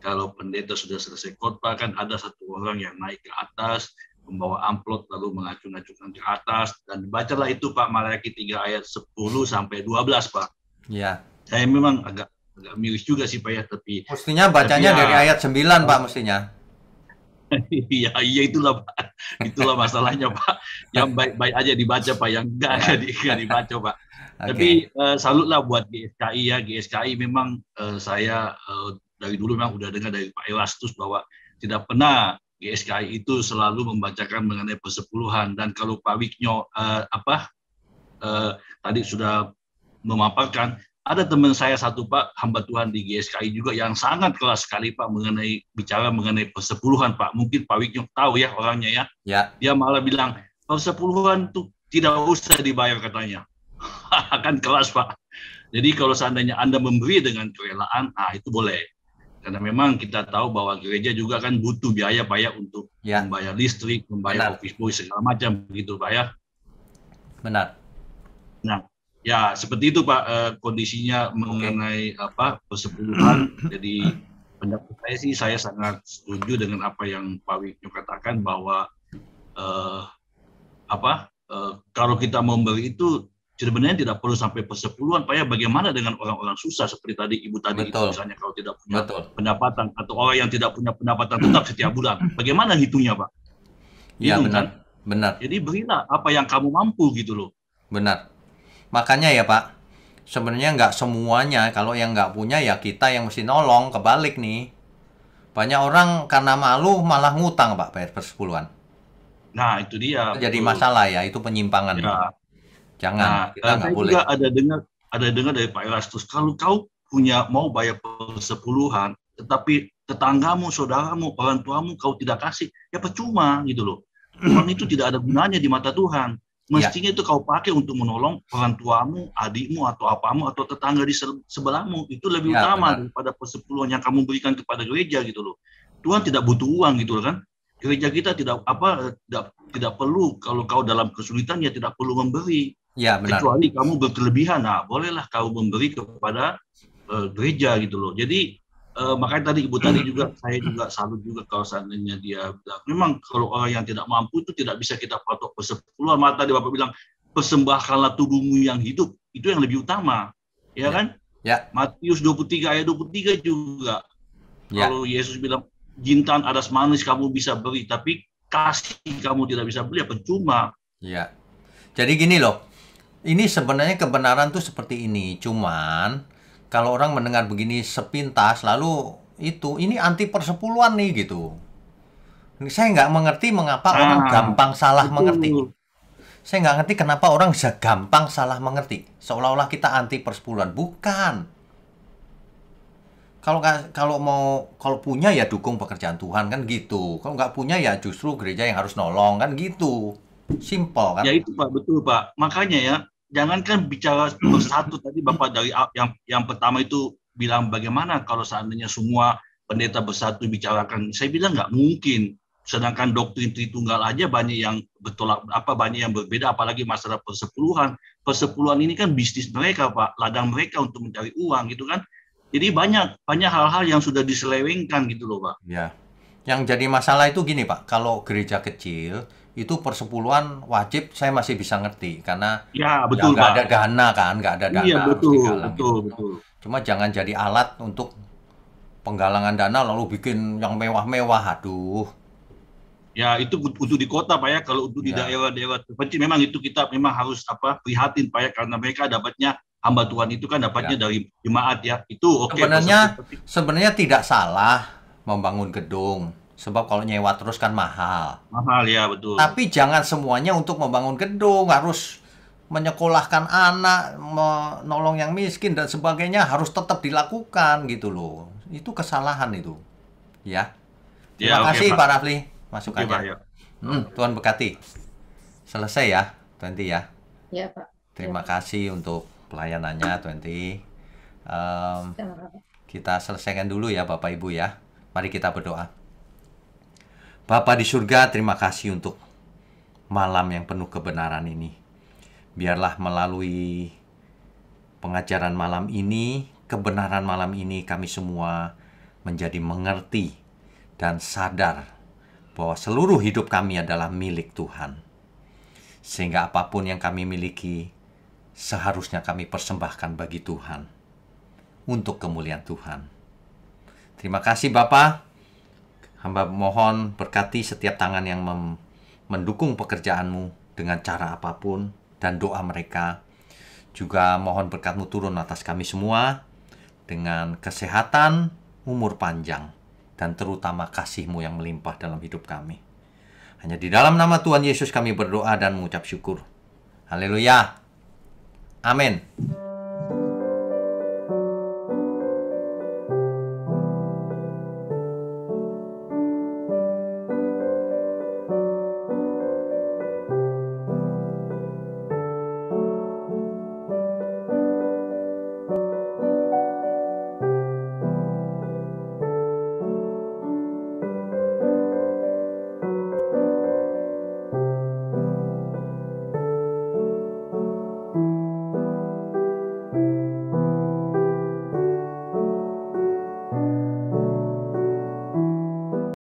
kalau pendeta sudah selesai khotbah kan ada satu orang yang naik ke atas membawa amplop lalu mengacung-acungkan ke atas dan bacalah itu Pak Maleakhi 3 ayat 10 sampai 12 Pak. Ya. Saya memang agak miris juga sih Pak ya, tapi mestinya bacanya dari ayat 9 Pak mestinya. Iya itulah Pak. Itulah masalahnya Pak. Yang baik-baik aja dibaca Pak, yang enggak dibaca Pak. Okay. Tapi salutlah buat GSKI ya. GSKI memang saya dari dulu memang udah dengar dari Pak Erastus bahwa tidak pernah GSKI itu selalu membacakan mengenai persepuluhan. Dan kalau Pak Wiknyo tadi sudah memaparkan, ada teman saya satu Pak, hamba Tuhan di GSKI juga yang sangat keras sekali Pak bicara mengenai persepuluhan Pak. Mungkin Pak Wiknyo tahu ya orangnya ya. Ya. Dia malah bilang persepuluhan itu tidak usah dibayar katanya. Kan keras Pak. Jadi kalau seandainya Anda memberi dengan kerelaan, itu boleh. Karena memang kita tahu bahwa gereja juga kan butuh biaya Pak ya untuk membayar listrik, membayar office boy segala macam begitu Pak ya. Benar. Nah, ya seperti itu Pak kondisinya mengenai persepuluhan. Jadi pendapat saya sih saya sangat setuju dengan apa yang Pak Wiknyo katakan bahwa kalau kita memberi itu sebenarnya tidak perlu sampai persepuluhan Pak ya. Bagaimana dengan orang-orang susah seperti tadi Ibu tadi itu misalnya kalau tidak punya pendapatan atau orang yang tidak punya pendapatan tetap setiap bulan. Bagaimana hitungnya Pak? Iya benar. Kan? Benar. Jadi berilah apa yang kamu mampu gitu loh. Benar. Makanya ya Pak, sebenarnya nggak semuanya. Kalau yang nggak punya ya kita yang mesti nolong. Kebalik nih. Banyak orang karena malu malah ngutang, Pak, bayar persepuluhan. Nah, itu dia. Jadi masalah ya, itu penyimpangan. Ya. Jangan, kita nggak boleh. Juga ada dengar dari Pak Erastus, kalau kau mau bayar persepuluhan, tetapi tetanggamu, saudaramu, orang tuamu kau tidak kasih, ya percuma gitu loh. Uang itu tidak ada gunanya di mata Tuhan. Mestinya itu kau pakai untuk menolong orang tuamu, adikmu, atau apamu, atau tetangga di sebelahmu. Itu lebih utama daripada persepuluhan yang kamu berikan kepada gereja gitu loh. Tuhan tidak butuh uang gitu loh kan. Gereja kita tidak perlu, kalau kau dalam kesulitan ya tidak perlu memberi. Ya, benar. Kecuali kamu berkelebihan, nah bolehlah kau memberi kepada gereja gitu loh. Jadi makanya tadi Ibu tadi juga saya juga salut juga kalau seandainya dia bilang, memang kalau orang yang tidak mampu itu tidak bisa kita patok persepuluhan. Mata dia Bapak bilang persembahkanlah tubuhmu yang hidup, itu yang lebih utama, ya kan? Ya. Matius 23 ayat 23 juga. Ya. Kalau Yesus bilang jintan adas manis kamu bisa beri, tapi kasih kamu tidak bisa beli, ya percuma. Ya. Jadi gini loh, ini sebenarnya kebenaran tuh seperti ini, cuman kalau orang mendengar begini sepintas, lalu ini anti persepuluhan nih gitu. Saya nggak mengerti mengapa orang gampang salah mengerti. Saya nggak ngerti kenapa orang bisa gampang salah mengerti. Seolah-olah kita anti persepuluhan. Bukan. Kalau punya ya dukung pekerjaan Tuhan kan gitu. Kalau nggak punya ya justru gereja yang harus nolong kan gitu. Simple kan? Ya itu Pak, betul Pak. Makanya ya, jangankan bicara bersatu tadi Bapak dari yang pertama itu bilang bagaimana kalau seandainya semua pendeta bersatu bicarakan. Saya bilang nggak mungkin. Sedangkan doktrin Tritunggal aja banyak yang banyak yang berbeda, apalagi masalah persepuluhan. Persepuluhan ini kan bisnis mereka Pak, ladang mereka untuk mencari uang gitu kan. Jadi banyak hal-hal yang sudah diselewengkan gitu loh Pak. Ya. Yang jadi masalah itu gini Pak, kalau gereja kecil itu persepuluhan wajib saya masih bisa ngerti karena ya betul nggak ada dana kan, nggak ada dana. Iya betul. Cuma jangan jadi alat untuk penggalangan dana lalu bikin yang mewah-mewah, aduh. Ya itu untuk di kota Pak ya, kalau untuk di daerah-daerah terpencil memang itu kita memang harus prihatin Pak ya, karena mereka dapatnya hamba Tuhan itu kan dapatnya dari jemaat ya. Itu oke. Sebenarnya tidak salah membangun gedung. Sebab kalau nyewa terus kan mahal. Mahal ya, betul. Tapi jangan semuanya untuk membangun gedung, harus menyekolahkan anak, menolong yang miskin dan sebagainya harus tetap dilakukan gitu loh. Itu kesalahan itu. Ya. Terima kasih Pak Rafli masukannya. Tuhan berkati. Selesai ya, Twenty ya. Ya Pak. Terima kasih untuk pelayanannya Twenty. Kita selesaikan dulu ya Bapak Ibu ya. Mari kita berdoa. Bapa di surga, terima kasih untuk malam yang penuh kebenaran ini. Biarlah melalui pengajaran malam ini, kebenaran malam ini, kami semua menjadi mengerti dan sadar bahwa seluruh hidup kami adalah milik Tuhan. Sehingga apapun yang kami miliki, seharusnya kami persembahkan bagi Tuhan, untuk kemuliaan Tuhan. Terima kasih Bapa. Hamba mohon berkati setiap tangan yang mendukung pekerjaanmu dengan cara apapun dan doa mereka. Juga mohon berkat-Mu turun atas kami semua dengan kesehatan, umur panjang, dan terutama kasih-Mu yang melimpah dalam hidup kami. Hanya di dalam nama Tuhan Yesus kami berdoa dan mengucap syukur. Haleluya. Amin.